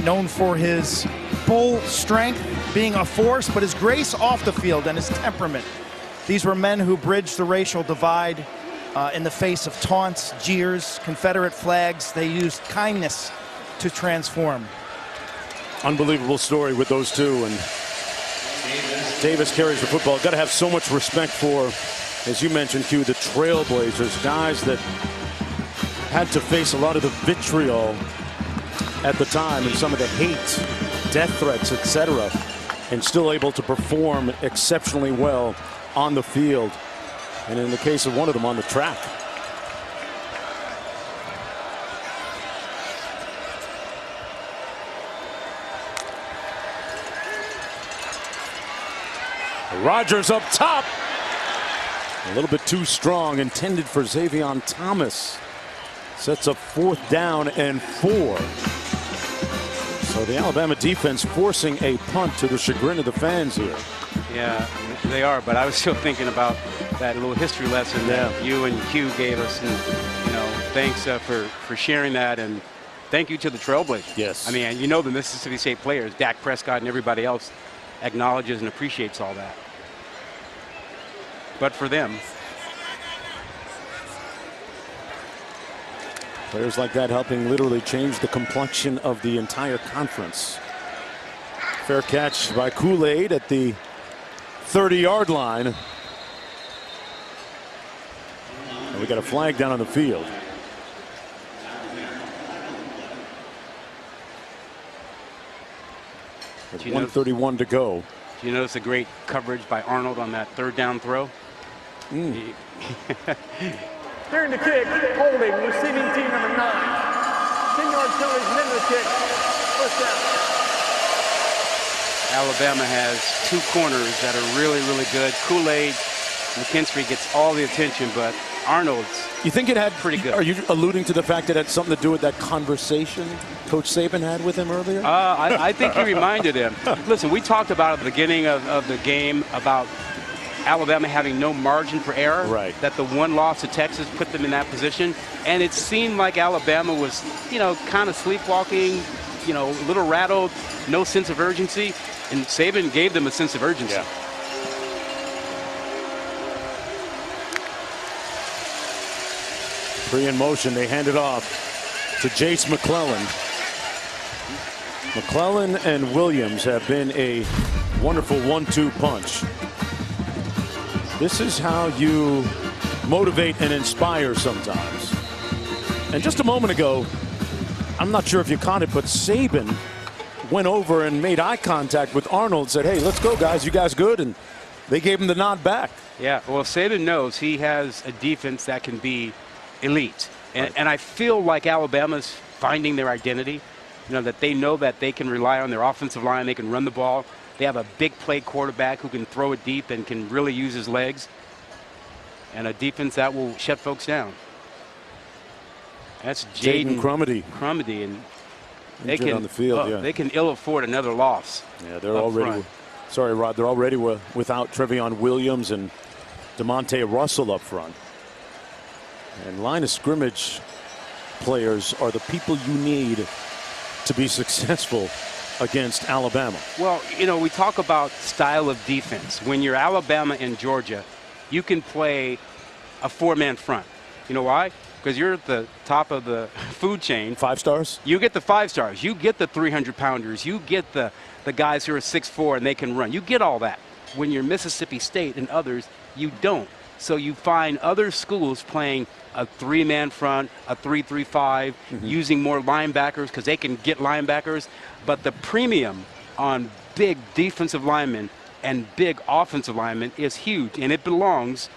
Known for his bull strength, being a force, but his grace off the field and his temperament. These were men who bridged the racial divide in the face of taunts, jeers, Confederate flags. They used kindness to transform. Unbelievable story with those two. And Davis carries the football. Got to have so much respect for, as you mentioned, Q, the trailblazers, guys that had to face a lot of the vitriol at the time and some of the hate, death threats, etc., and still able to perform exceptionally well on the field, and in the case of one of them, on the track. Rodgers up top. A little bit too strong, intended for Xavion Thomas. Sets up 4th down and 4. So the Alabama defense forcing a punt to the chagrin of the fans here. Yeah, they are, but I was still thinking about that little history lesson that you and Q gave us, and thanks for sharing that, and thank you to the Trailblazers. Yes. I mean, the Mississippi State players, Dak Prescott and everybody else, acknowledges and appreciates all that. But for them, Players like that helping literally change the complexion of the entire conference. Fair catch by Kool-Aid at the 30-yard line. And we got a flag down on the field. With 1:31 to go. Do you notice a great coverage by Arnold on that third down throw? During the kick, holding, receiving team number 9. 10-yard penalties, and then the kick. First down. Alabama has 2 corners that are really, really good. Kool-Aid, McKinstry gets all the attention, but Arnold's You think it had pretty good. Are you alluding to the fact that it had something to do with that conversation Coach Saban had with him earlier? I think he reminded him. Listen, we talked about at the beginning of the game about Alabama having no margin for error. Right. That the one loss to Texas put them in that position. And it seemed like Alabama was, kind of sleepwalking, a little rattled, no sense of urgency. And Saban gave them a sense of urgency. Yeah. Three in motion. They hand it off to Jace McClellan. McClellan and Williams have been a wonderful 1-2 punch. This is how you motivate and inspire sometimes. And just a moment ago, I'm not sure if you caught it, but Saban went over and made eye contact with Arnold, said, hey, let's go, guys. You guys good? And they gave him the nod back. Yeah, well, Saban knows he has a defense that can be elite. And I feel like Alabama's finding their identity, that they know that they can rely on their offensive line. They can run the ball. They have a big play quarterback who can throw it deep and can really use his legs. And a defense that will shut folks down. That's Jaden Crumedy. And they can on the field, yeah. They can ill afford another loss. Yeah, they're already. Sorry, Rod. They're already without Trevion Williams and DeMonte Russell up front. And line of scrimmage players are the people you need to be successful against Alabama. Well, we talk about style of defense. When you're Alabama and Georgia, you can play a 4-man front. You know why? Because you're at the top of the food chain. 5 stars? You get the 5 stars. You get the 300-pounders. You get the guys who are 6'4" and they can run. You get all that. When you're Mississippi State and others, you don't. So you find other schools playing a 3-man front, a 3-3-5, using more linebackers because they can get linebackers. But the premium on big defensive linemen and big offensive linemen is huge, and it belongs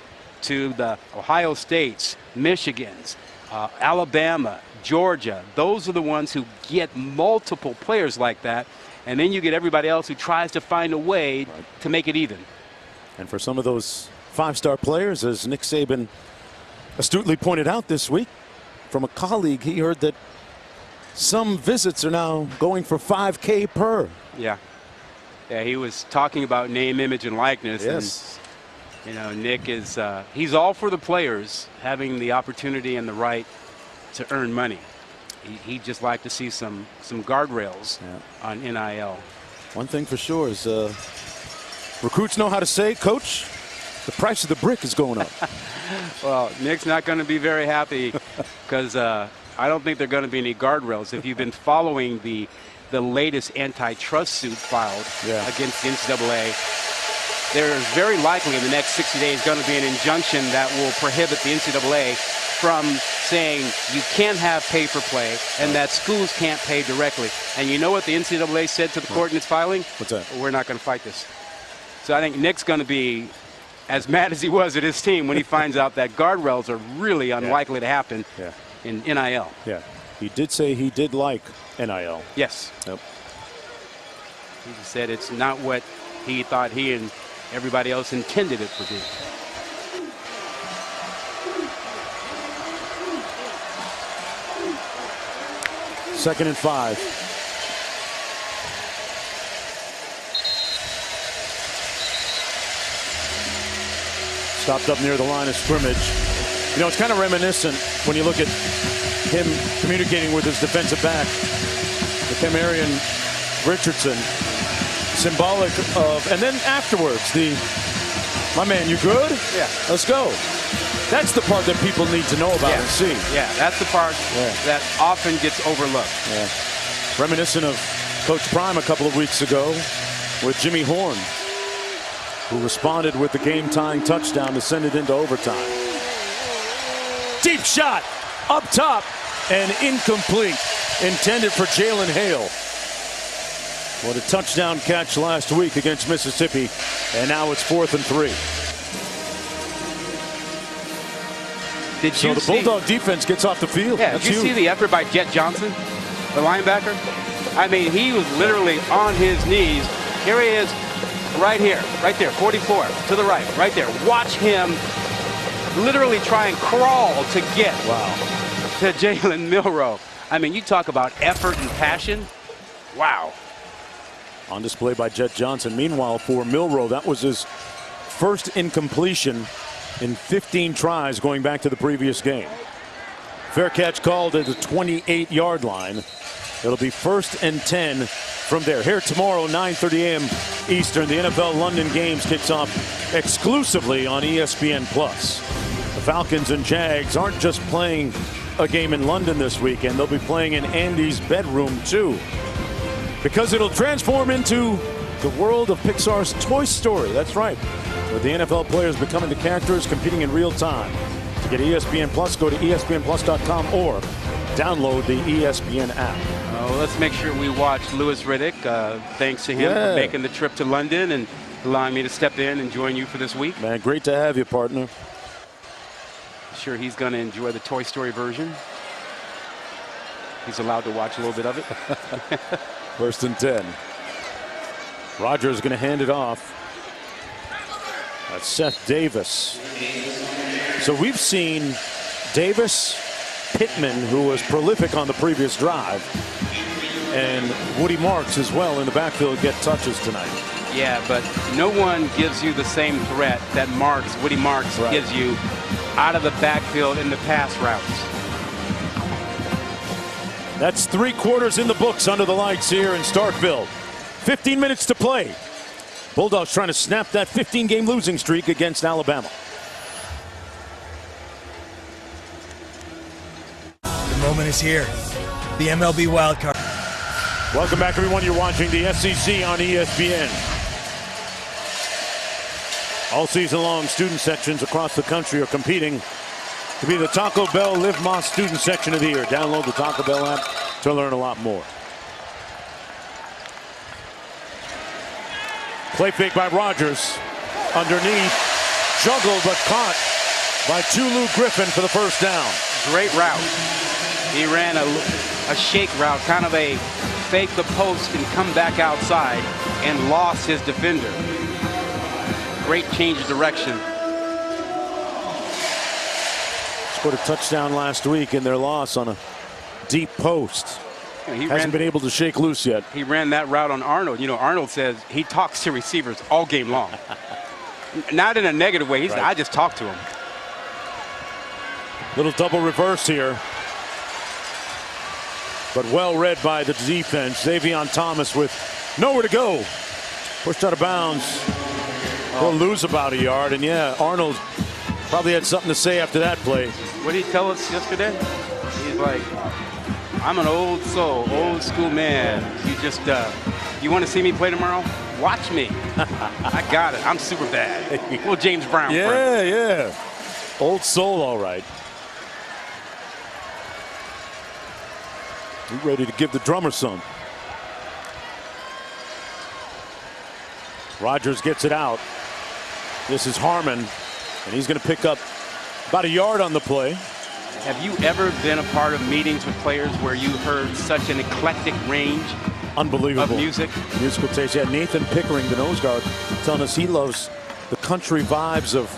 to the Ohio States, Michigans, Alabama, Georgia. Those are the ones who get multiple players like that, and then you get everybody else who tries to find a way to make it even. And for some of those 5-star players, as Nick Saban astutely pointed out this week from a colleague, he heard that some visits are now going for $5K per. Yeah, he was talking about name, image, and likeness. Yes. And, Nick is he's all for the players having the opportunity and the right to earn money. He'd just like to see some guardrails on NIL. One thing for sure is recruits know how to say, Coach, the price of the brick is going up. Well, Nick's not going to be very happy because I don't think there are going to be any guardrails. If you've been following the latest antitrust suit filed against the NCAA, there is very likely in the next 60 days going to be an injunction that will prohibit the NCAA from saying you can't have pay for play and that schools can't pay directly. And you know what the NCAA said to the court in its filing? What's that? We're not going to fight this. So I think Nick's going to be as mad as he was at his team when he finds out that guardrails are really unlikely to happen in NIL. Yeah, he did say he did like NIL. Yes. Yep. He said it's not what he thought he and everybody else intended it to be. Second and 5. Stopped up near the line of scrimmage. It's kind of reminiscent when you look at him communicating with his defensive back, the Camarion Richardson. Symbolic of, and then afterwards, my man, you good? Yeah. Let's go. That's the part that people need to know about and see. Yeah, that's the part that often gets overlooked. Yeah. Reminiscent of Coach Prime a couple of weeks ago with Jimmy Horn, who responded with the game-tying touchdown to send it into overtime. Deep shot up top and incomplete, intended for Jalen Hale. What a touchdown catch last week against Mississippi, and now it's 4th and 3. So the Bulldog defense gets off the field. Yeah, did you see the effort by Jet Johnson, the linebacker? I mean, he was literally on his knees. Here he is, right there, 44, to the right there. Watch him literally try and crawl to get to Jalen Milroe. I mean, you talk about effort and passion. Wow. On display by Jet Johnson. Meanwhile, for Milroe, that was his first incompletion in 15 tries going back to the previous game. Fair catch called at the 28-yard line. It'll be 1st and 10 from there. Here tomorrow, 9:30 a.m. Eastern, the NFL London Games kicks off exclusively on ESPN+. The Falcons and Jags aren't just playing a game in London this weekend. They'll be playing in Andy's bedroom, too, because it'll transform into the world of Pixar's Toy Story. That's right. With the NFL players becoming the characters competing in real time. To get ESPN Plus, go to ESPNplus.com or download the ESPN app. Let's make sure we watch Louis Riddick. Thanks to him for making the trip to London and allowing me to step in and join you for this week. Man, great to have you, partner. Sure he's going to enjoy the Toy Story version. He's allowed to watch a little bit of it. 1st and 10. Rodgers going to hand it off. That's Seth Davis. So we've seen Davis, Pittman, who was prolific on the previous drive, and Woody Marks as well in the backfield get touches tonight. Yeah, but no one gives you the same threat that Woody Marks gives you out of the backfield in the pass routes. That's 3 quarters in the books under the lights here in Starkville. 15 minutes to play. Bulldogs trying to snap that 15-game losing streak against Alabama. The moment is here. The MLB wildcard. Welcome back, everyone. You're watching the SEC on ESPN. All season long, student sections across the country are competing to be the Taco Bell Live Más Student Section of the Year. Download the Taco Bell app to learn a lot more. Play fake by Rodgers. Underneath. Juggled but caught by Tulu Griffin for the first down. Great route. He ran a shake route, kind of a fake the post and come back outside, and lost his defender. Great change of direction. Scored a touchdown last week in their loss on a deep post. He hasn't been able to shake loose yet. He ran that route on Arnold. You know, Arnold says he talks to receivers all game long. Not in a negative way. He said, I just talk to him. Little double reverse here. But well read by the defense. Xavion Thomas with nowhere to go. Pushed out of bounds. They'll lose about a yard. And yeah, Arnold probably had something to say after that play. What did he tell us yesterday? He's like, I'm an old soul, old school man. You just, you want to see me play tomorrow? Watch me. I got it. I'm super bad. Well, James Brown. Yeah. Old soul, all right. You ready to give the drummer some. Rodgers gets it out. This is Harmon, and he's going to pick up about a yard on the play. Have you ever been a part of meetings with players where you heard such an eclectic range Unbelievable. of music? Musical taste. Yeah, Nathan Pickering, the nose guard, telling us he loves the country vibes of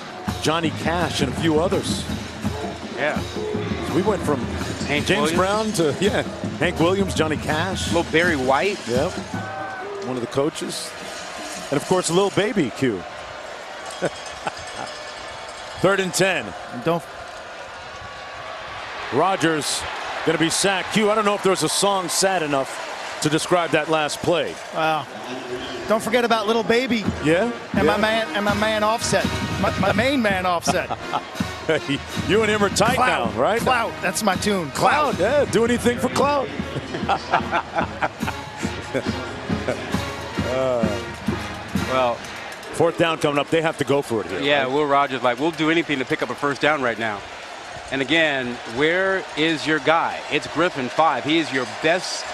Johnny Cash and a few others. Yeah. So we went from Hank James Williams. Brown to, Hank Williams, Johnny Cash. Little Barry White. Yep. One of the coaches. And, of course, Lil Baby Q. 3rd and 10. Don't. Rodgers going to be sacked. Q, I don't know if there's a song sad enough to describe that last play. Wow. Don't forget about Little Baby. Yeah? And my man Offset. My main man Offset. You and him are tight Clout. now, right? Clout. That's my tune. Clout. Yeah, do anything for clout. Well, fourth down coming up. They have to go for it here. yeah, right? Will Rogers we'll do anything to pick up a first down right now. And again, where is your guy? It's Griffin 5. He is your best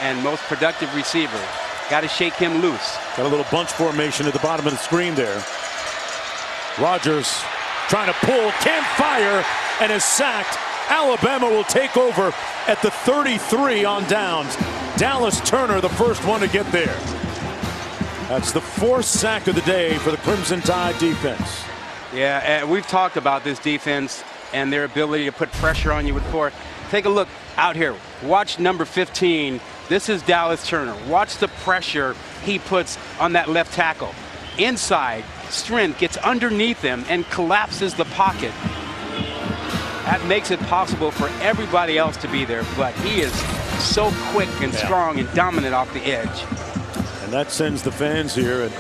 and most productive receiver. Got to shake him loose. Got a little bunch formation at the bottom of the screen there. Rogers trying to pull, can't fire, and is sacked. Alabama will take over at the 33 on downs. Dallas Turner, the first one to get there. That's the fourth sack of the day for the Crimson Tide defense. Yeah, and we've talked about this defense and their ability to put pressure on you with four. Take a look out here. Watch number 15. This is Dallas Turner. Watch the pressure he puts on that left tackle. Inside, Strength gets underneath him and collapses the pocket. That makes it possible for everybody else to be there, but he is so quick and strong and dominant off the edge. And that sends the fans here at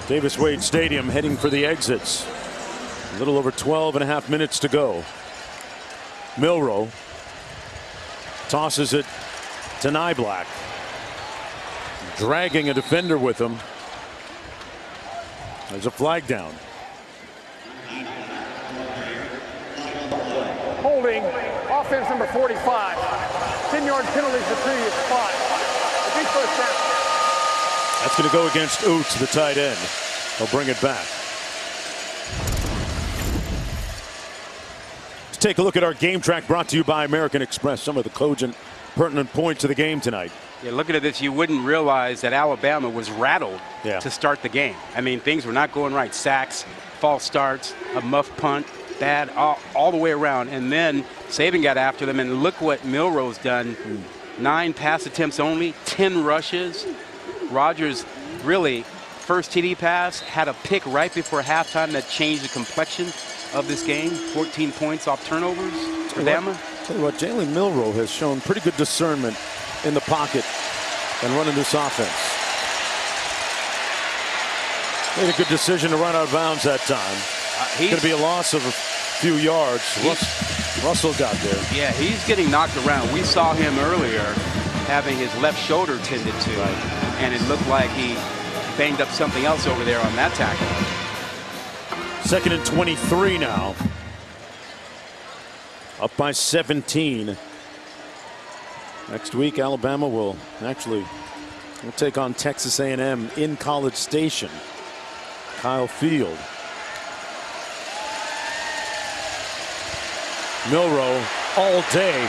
Davis Wade Stadium heading for the exits. A little over 12 and a half minutes to go. Milroe tosses it to Niblack. Dragging a defender with him. There's a flag down. Holding, offense number 45. 10-yard penalty to the previous spot. Repeat first down. That's going to go against Oots, the tight end. They'll bring it back. Let's take a look at our game track brought to you by American Express. Some of the cogent, pertinent points of the game tonight. Yeah, looking at this, you wouldn't realize that Alabama was rattled to start the game. I mean, things were not going right. Sacks, false starts, a muff punt, bad all the way around. And then Saban got after them, and look what Milroe's done. 9 pass attempts only, 10 rushes. Rogers really, first TD pass, had a pick right before halftime that changed the complexion of this game. 14 points off turnovers for Bama. Tell you what, Jalen Milroe has shown pretty good discernment in the pocket and running this offense. Made a good decision to run out of bounds that time. It's going to be a loss of a few yards. Russell got there. Yeah, he's getting knocked around. We saw him earlier having his left shoulder tended to, and it looked like he banged up something else over there on that tackle. 2nd and 23 now. Up by 17. Next week, Alabama will take on Texas A&M in College Station. Kyle Field. Milroe all day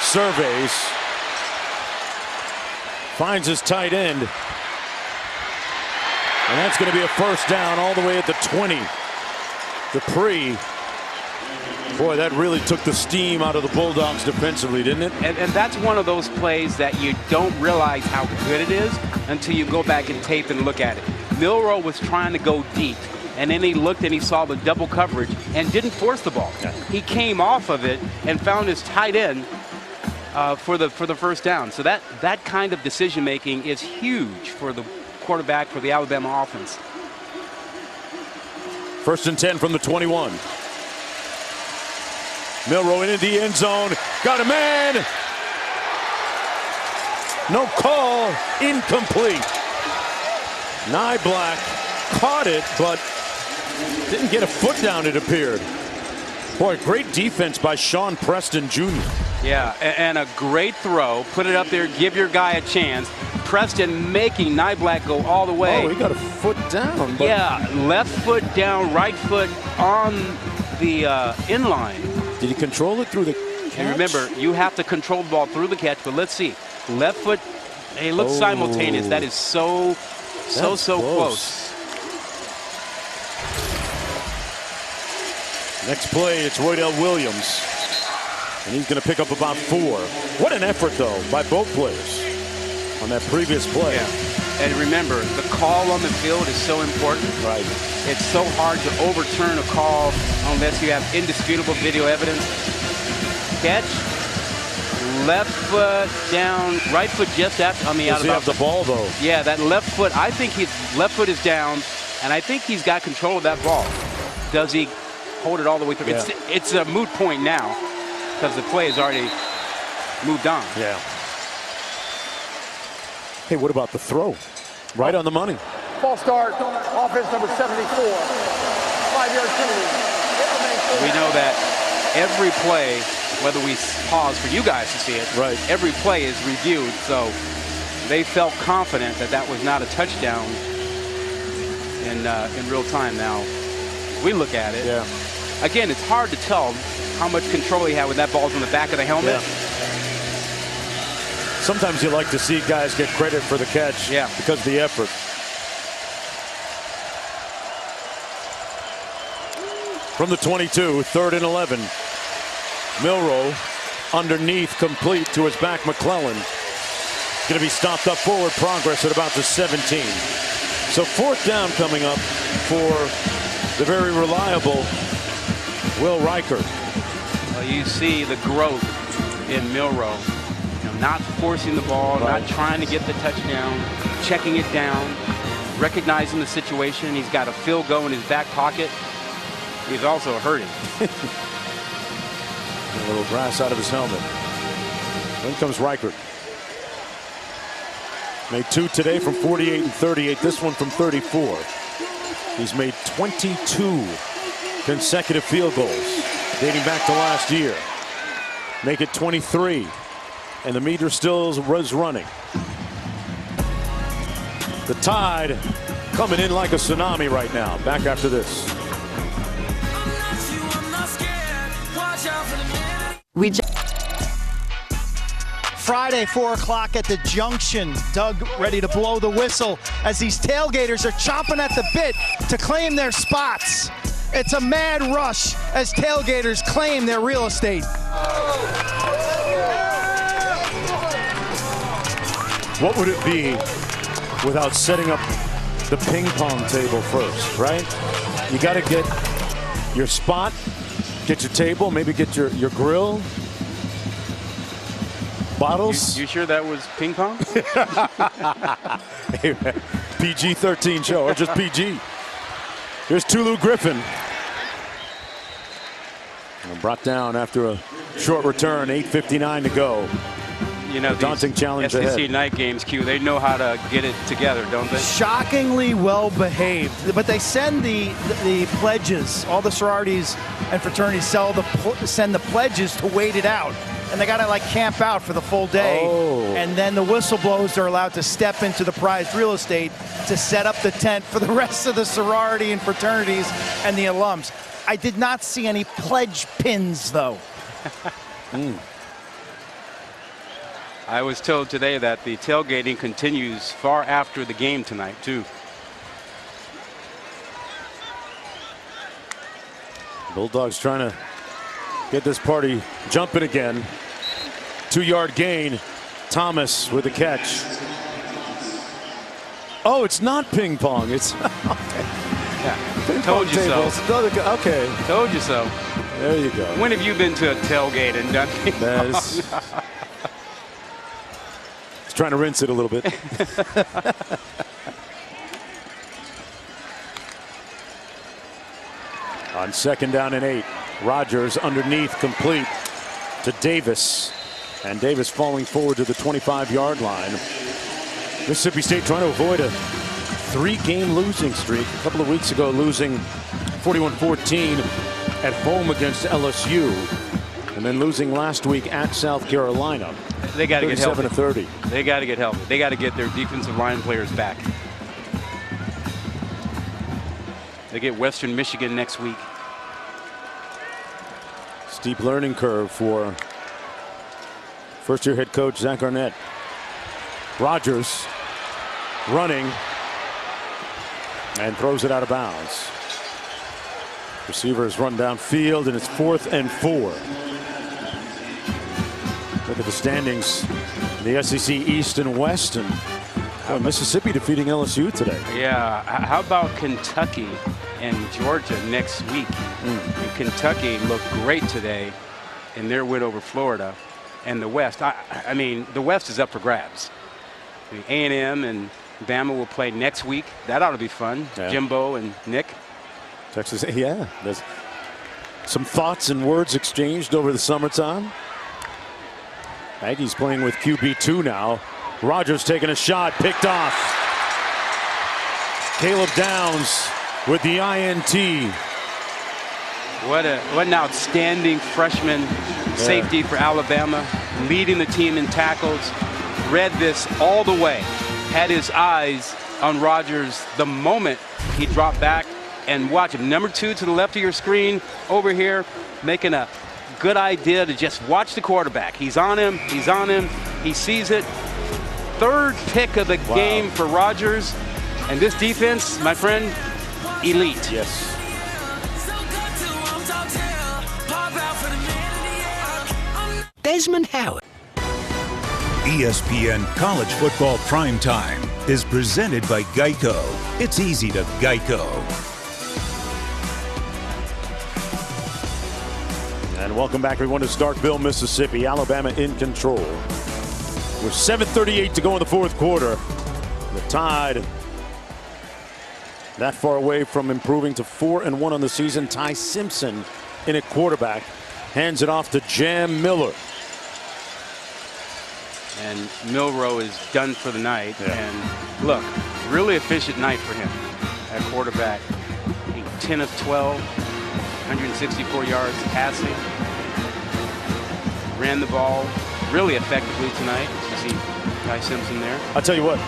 surveys. Finds his tight end. And that's going to be a first down all the way at the 20. Dupree. Boy, that really took the steam out of the Bulldogs defensively, didn't it? And that's one of those plays that you don't realize how good it is until you go back and tape and look at it. Milroe was trying to go deep, and then he looked and he saw the double coverage and didn't force the ball. He came off of it and found his tight end for the first down. So that kind of decision making is huge for the quarterback for the Alabama offense. 1st and 10 from the 21. Milroe into the end zone. Got a man. No call. Incomplete. Niblack caught it, but didn't get a foot down, it appeared. Boy, great defense by Sean Preston Jr. Yeah, and a great throw. Put it up there, give your guy a chance. Preston making Niblack go all the way. Oh, he got a foot down. But yeah, left foot down, right foot on the inline. Did he control it through the catch? And remember, you have to control the ball through the catch, but let's see. Left foot, they look simultaneous. That is so close. Next play, it's Roydell Williams. And he's going to pick up about 4. What an effort, though, by both players on that previous play. Yeah. And remember, the call on the field is so important. Right. It's so hard to overturn a call unless you have indisputable video evidence. Catch. Left foot down, right foot just on the out of bounds. Does he have the ball, though? Yeah, that left foot, I think his left foot is down, and I think he's got control of that ball. Does he hold it all the way through. Yeah. It's a moot point now because the play has already moved on. Yeah. Hey, what about the throw? Right on the money. False start, offense number 74. 5-yard penalty. We know that every play, whether we pause for you guys to see it, right, every play is reviewed. So they felt confident that that was not a touchdown in real time. Now we look at it. Yeah. Again, it's hard to tell how much control he had when that ball's on the back of the helmet. Yeah. Sometimes you like to see guys get credit for the catch because of the effort. From the 22, 3rd and 11. Milroe underneath, complete to his back. McClellan going to be stopped up forward progress at about the 17. So 4th down coming up for the very reliable Will Reichert. Well, you see the growth in Milroe. Not forcing the ball, not trying to get the touchdown, checking it down, recognizing the situation. He's got a field goal in his back pocket. He's also hurting. A little grass out of his helmet. Then comes Reichert. Made 2 today from 48 and 38. This one from 34. He's made 22 consecutive field goals dating back to last year. Make it 23. And the meter still was running. The Tide coming in like a tsunami right now. Back after this. Friday, 4 o'clock at the Junction. Doug ready to blow the whistle as these tailgaters are chomping at the bit to claim their spots. It's a mad rush as tailgaters claim their real estate. What would it be without setting up the ping pong table first, right? You got to get your spot, get your table, maybe get your grill, bottles. You sure that was ping pong? Hey, PG-13 show, or just PG. Here's Tulu Griffin. And brought down after a short return, 8:59 to go. You know, daunting challenge SEC ahead. night games, Q, they know how to get it together, don't they? Shockingly well behaved, but they send the pledges. All the sororities and fraternities send the pledges to wait it out, and they got to like camp out for the full day. And then the whistleblowers are allowed to step into the prized real estate to set up the tent for the rest of the sorority and fraternities and the alums. I did not see any pledge pins though. I was told today that the tailgating continues far after the game tonight, too. Bulldogs trying to get this party jumping again. 2-yard gain. Thomas with the catch. Oh, it's not ping pong. It's okay. Yeah. Ping Told pong you tables. so. Okay. Told you so. There you go. When have you been to a tailgate and done ping pong? Trying to rinse it a little bit. On 2nd down and 8, Rogers underneath, complete to Davis, and Davis falling forward to the 25-yard line. Mississippi State trying to avoid a 3-game losing streak. A couple of weeks ago, losing 41-14 at home against LSU, and then losing last week at South Carolina. They got to get healthy. 37-30. They got to get healthy. They got to get their defensive line players back. They get Western Michigan next week. Steep learning curve for first-year head coach Zach Arnett. Rogers running and throws it out of bounds. Receivers run downfield, and it's 4th and 4. Look at the standings in the SEC East and West, and Mississippi defeating LSU today. Yeah, how about Kentucky and Georgia next week? And Kentucky looked great today in their win over Florida. And the West, I mean, the West is up for grabs. I mean, A&M and Bama will play next week. That ought to be fun. Yeah. Jimbo and Nick. Texas, yeah. Some thoughts and words exchanged over the summertime. Aggies playing with QB2 now. Rogers taking a shot, picked off. Caleb Downs with the INT. What an outstanding freshman safety for Alabama, leading the team in tackles. Read this all the way. Had his eyes on Rogers the moment he dropped back, and watch him. Number 2 to the left of your screen over here, making a good idea to just watch the quarterback. He's on him. He's on him. He sees it. Third pick of the game for Rogers. And this defense, my friend, elite. Yes. Desmond Howard. ESPN College Football Primetime is presented by Geico. It's easy to Geico. And welcome back, everyone, to Starkville, Mississippi. Alabama in control. With 7:38 to go in the fourth quarter. The Tide that far away from improving to 4-1 on the season. Ty Simpson in at quarterback. Hands it off to Jam Miller. And Milroe is done for the night. And look, really efficient night for him at quarterback. 10 of 12, 164 yards passing. Ran the ball really effectively tonight. You see Ty Simpson there. I'll tell you what.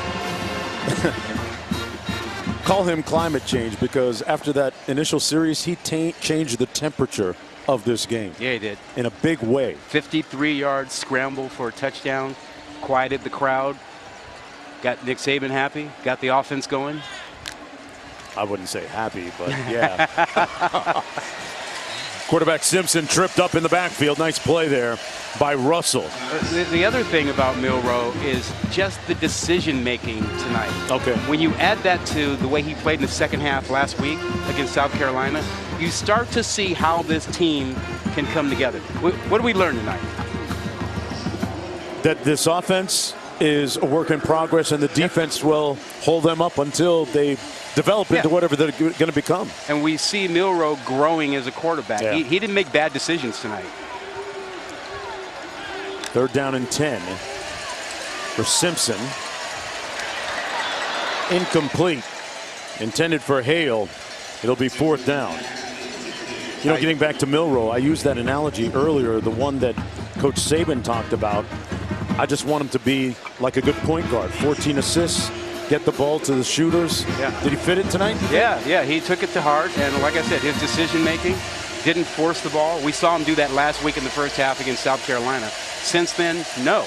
Call him climate change, because after that initial series, he changed the temperature of this game. Yeah, he did. In a big way. 53-yard scramble for a touchdown. Quieted the crowd. Got Nick Saban happy. Got the offense going. I wouldn't say happy, but yeah. Quarterback Simpson tripped up in the backfield. Nice play there by Russell. The other thing about Milroe is just the decision making tonight. Okay. When you add that to the way he played in the second half last week against South Carolina, you start to see how this team can come together. What did we learn tonight? That this offense is a work in progress, and the defense will hold them up until they develop into whatever they're going to become. And we see Milroe growing as a quarterback. Yeah. He didn't make bad decisions tonight. 3rd down and 10 for Simpson. Incomplete. Intended for Hale. It'll be 4th down. You know, getting back to Milroe, I used that analogy earlier, the one that Coach Saban talked about. I just want him to be like a good point guard. 14 assists, get the ball to the shooters. Yeah. Did he fit it tonight? Yeah, he took it to heart. And like I said, his decision making, didn't force the ball. We saw him do that last week in the first half against South Carolina. Since then, no.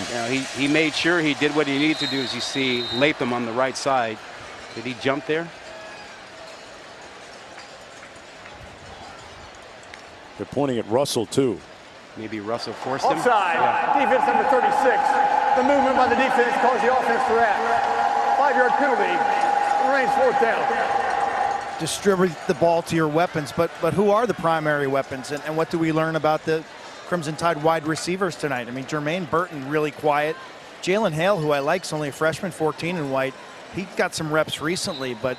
You know, he made sure he did what he needed to do. As you see Latham on the right side. Did he jump there? They're pointing at Russell, too. Maybe Russell forced him. Offside. Defense number 36. The movement by the defense caused the offense to wrap. 5-yard penalty. Remains 4th down. Distribute the ball to your weapons, but who are the primary weapons, and what do we learn about the Crimson Tide wide receivers tonight? I mean, Jermaine Burton really quiet. Jalen Hale, who I like, is only a freshman, 14 in white. He got some reps recently, but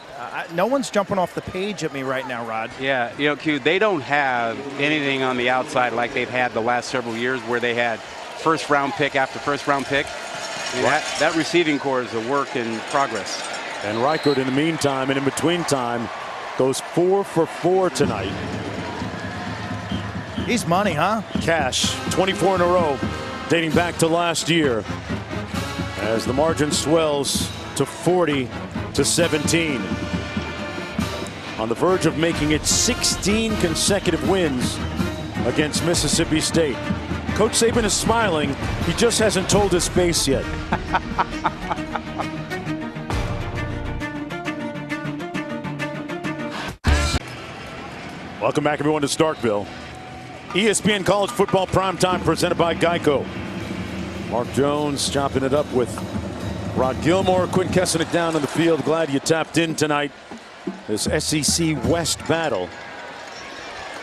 no one's jumping off the page at me right now, Rod. Yeah, you know, Q, they don't have anything on the outside like they've had the last several years, where they had first-round pick after first-round pick. I mean, that receiving core is a work in progress. And Reichert, in the meantime and in between time, goes 4 for 4 tonight. He's money, huh? Cash. 24 in a row, dating back to last year, as the margin swells to 40-17. On the verge of making it 16 consecutive wins against Mississippi State. Coach Saban is smiling. He just hasn't told his base yet. Welcome back, everyone, to Starkville. ESPN College Football Primetime presented by Geico. Mark Jones chopping it up with Rod Gilmore. Quinn Kessenich down on the field. Glad you tapped in tonight. This SEC West battle.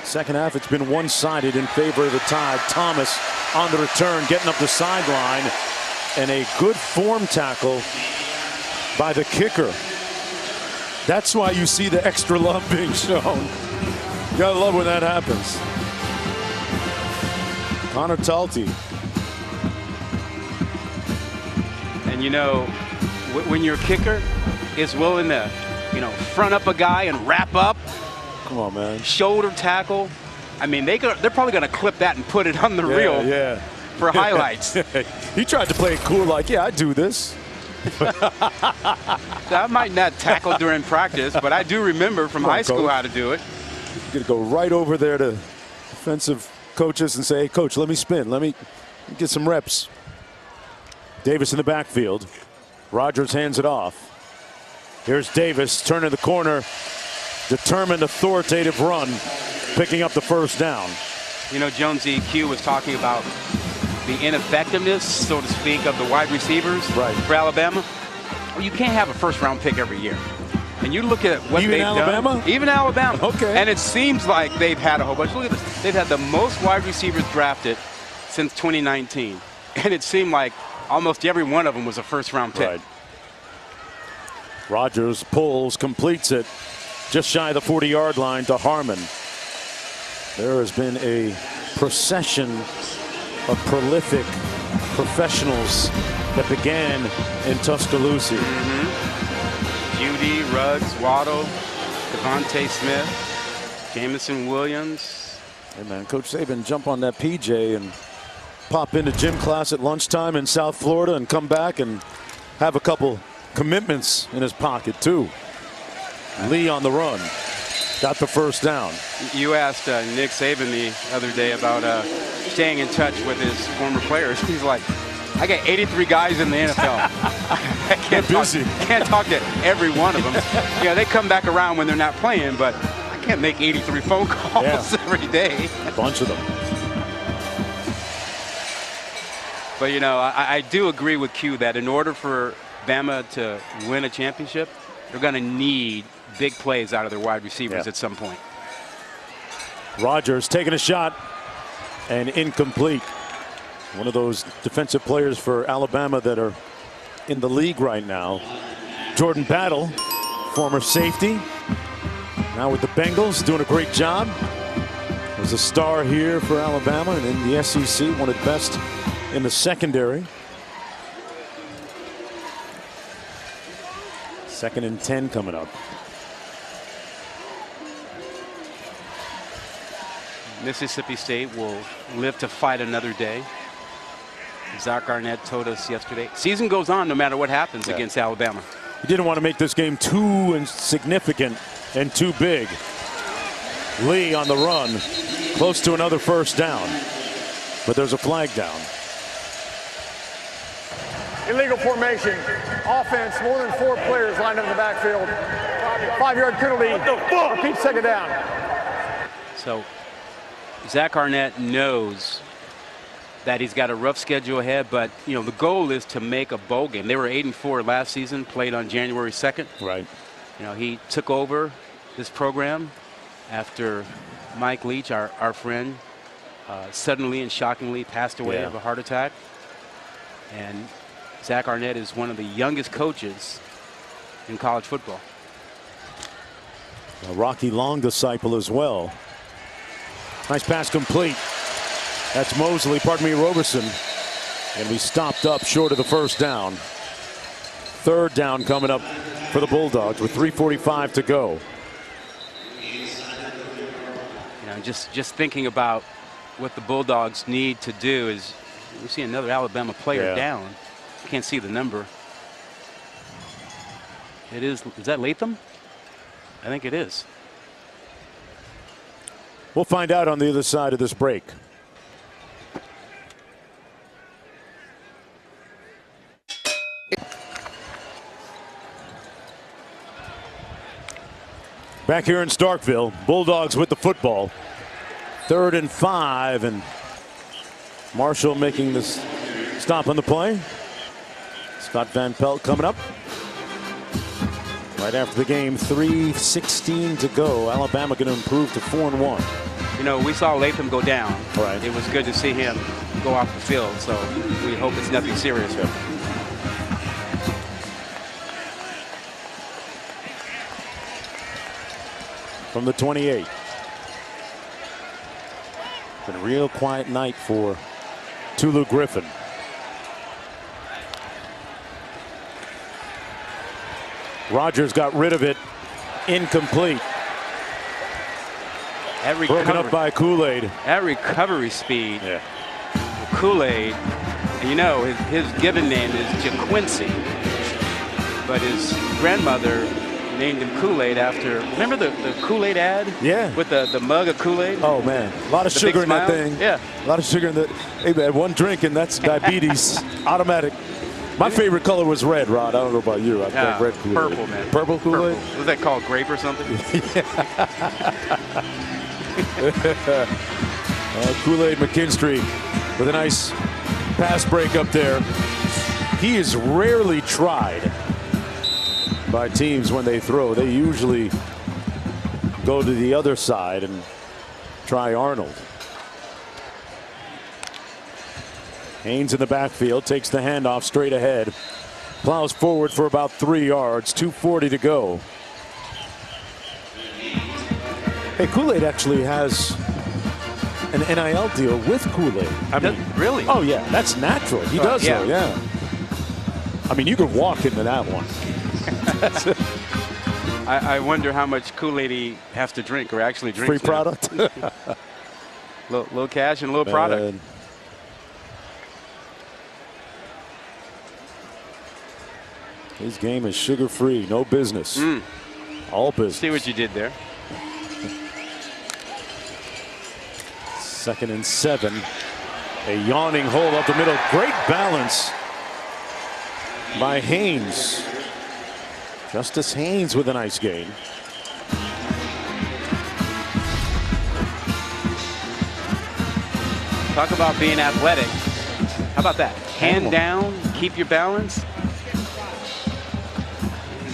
Second half, it's been one-sided in favor of the Tide. Thomas on the return, getting up the sideline. And a good form tackle by the kicker. That's why you see the extra love being shown. You gotta love when that happens. Connor Talty. And you know, when your kicker is willing to, front up a guy and wrap up, come on, man, shoulder tackle. I mean, they're probably going to clip that and put it on the reel for highlights. He tried to play it cool, like, yeah, I do this. I might not tackle during practice, but I do remember from high school how to do it. You're going to go right over there to defensive coaches and say, hey, coach, let me spin. Let me get some reps. Davis in the backfield. Rodgers hands it off. Here's Davis turning the corner. Determined, authoritative run, picking up the first down. You know, Jonesy, Q was talking about the ineffectiveness, so to speak, of the wide receivers for Alabama. Well, you can't have a first-round pick every year. And you look at what they've done. Even Alabama? Okay. And it seems like they've had a whole bunch. Look at this. They've had the most wide receivers drafted since 2019. And it seemed like almost every one of them was a first-round pick. Right. Rodgers pulls, completes it just shy of the 40-yard line to Harmon. There has been a procession of prolific professionals that began in Tuscaloosa. Judy, Ruggs, Waddle, Devontae Smith, Jamison Williams. Hey, man, Coach Saban jump on that PJ and pop into gym class at lunchtime in South Florida and come back and have a couple commitments in his pocket, too. Lee on the run. Got the first down. You asked Nick Saban the other day about staying in touch with his former players. He's like, I got 83 guys in the NFL. I can't talk to every one of them. Yeah, they come back around when they're not playing, but I can't make 83 phone calls every day. A bunch of them. But, you know, I do agree with Q that in order for Bama to win a championship, they're going to need big plays out of their wide receivers at some point. Rodgers taking a shot and incomplete. One of those defensive players for Alabama that are in the league right now. Jordan Battle, former safety, now with the Bengals, doing a great job. Was a star here for Alabama and in the SEC, one of the best in the secondary. 2nd and 10 coming up. Mississippi State will live to fight another day. Zach Arnett told us yesterday, season goes on no matter what happens against Alabama. He didn't want to make this game too insignificant and too big. Lee on the run, close to another first down, but there's a flag down. Illegal formation. Offense, more than 4 players lined up in the backfield. 5-yard penalty. Repeat, 2nd down. So Zach Arnett knows that he's got a rough schedule ahead, but you know the goal is to make a bowl game. They were 8-4 last season, played on January 2nd. Right. You know, he took over this program after Mike Leach, our friend, suddenly and shockingly passed away of a heart attack. And Zach Arnett is one of the youngest coaches in college football. A Rocky Long disciple as well. Nice pass complete. That's Mosley, Roberson. And we stopped up short of the first down. 3rd down coming up for the Bulldogs with 3:45 to go. You know, just thinking about what the Bulldogs need to do is we see another Alabama player down. Can't see the number. Is that Latham? I think it is. We'll find out on the other side of this break. Back here in Starkville, Bulldogs with the football. 3rd and 5, and Marshall making this stop on the play. Scott Van Pelt coming up. Right after the game, 3:16 to go. Alabama going to improve to 4-1. You know, we saw Latham go down. Right. It was good to see him go off the field, so we hope it's nothing serious. From the 28. Been a real quiet night for Tulu Griffin. Rogers got rid of it. Incomplete. Broken up by Kool-Aid. That recovery speed. Yeah. Kool-Aid, you know, his given name is JaQuincy, but his grandmother named him Kool-Aid after, remember the Kool-Aid ad? Yeah. With the mug of Kool-Aid? Oh, man. A lot of sugar in that thing. Yeah. A lot of sugar in that. Hey, man, one drink and that's diabetes. Automatic. My favorite color was red, Rod. I don't know about you. I like red Kool-Aid. Purple, man. Purple Kool-Aid? Purple. Was that called grape or something? Kool-Aid McKinstry with a nice pass break up there. He is rarely tried by teams when they throw. They usually go to the other side and try Arnold. Haynes in the backfield, takes the handoff straight ahead. Plows forward for about 3 yards, 2:40 to go. Hey, Kool-Aid actually has an NIL deal with Kool-Aid. I mean, really? Oh, yeah, that's natural. He does, though, yeah. I mean, you could walk into that one. I wonder how much Kool-Aid he has to drink or actually drinks. Free product. little cash and a little product. His game is sugar-free, no business. All business. See what you did there. 2nd and 7. A yawning hole up the middle. Great balance by Haynes. Justice Haynes with a nice gain. Talk about being athletic. How about that? Hand down, keep your balance.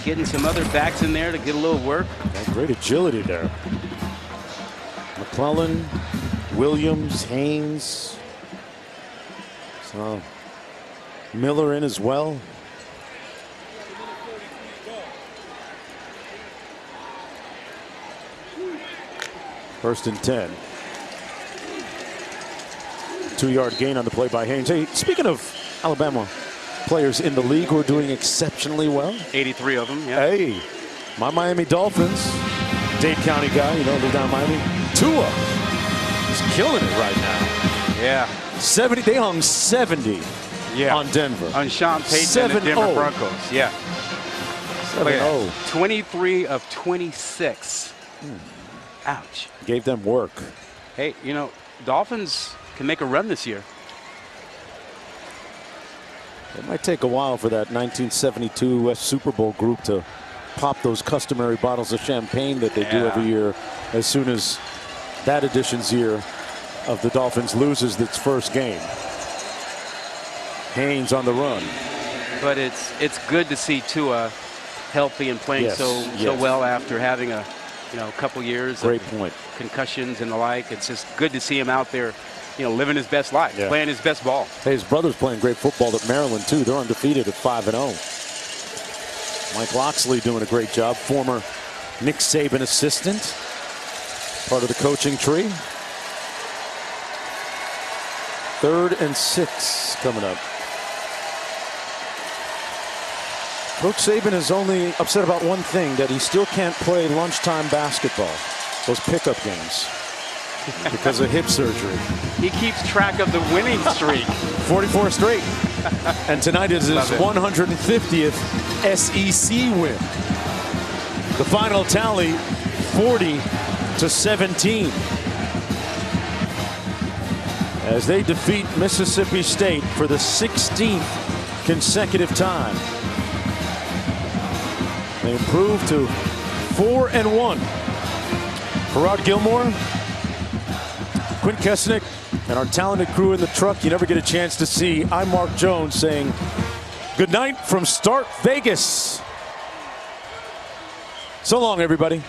Getting some other backs in there to get a little work. Great agility there. McClellan, Williams, Haynes. So Miller in as well. First and 10. 2-yard gain on the play by Haynes. Hey, speaking of Alabama players in the league who are doing exceptionally well. 83 of them, yeah. Hey, my Miami Dolphins, Dade County guy, you know, live down in Miami. Tua is killing it right now. Yeah. 70, they hung 70 on Denver. On Sean Payton and the Denver Broncos, yeah. 7-0. 23 of 26. Ouch. Gave them work. Hey, you know, Dolphins can make a run this year. It might take a while for that 1972 West Super Bowl group to pop those customary bottles of champagne that they do every year as soon as that edition's year of the Dolphins loses its first game. Haynes on the run. But it's good to see Tua healthy and playing so well after having a couple years of concussions and the like. It's just good to see him out there, living his best life, playing his best ball. Hey, his brother's playing great football at Maryland too. They're undefeated at 5-0. Mike Loxley doing a great job. Former Nick Saban assistant, part of the coaching tree. 3rd and 6 coming up. Coach Saban is only upset about one thing, that he still can't play lunchtime basketball, those pickup games, because of hip surgery. He keeps track of the winning streak. 44 straight. And tonight is his 150th SEC win. The final tally, 40-17. As they defeat Mississippi State for the 16th consecutive time. They improve to 4-1. For Rod Gilmore, Quint Kesnick, and our talented crew in the truck you never get a chance to see, I'm Mark Jones saying good night from Start Vegas. So long, everybody.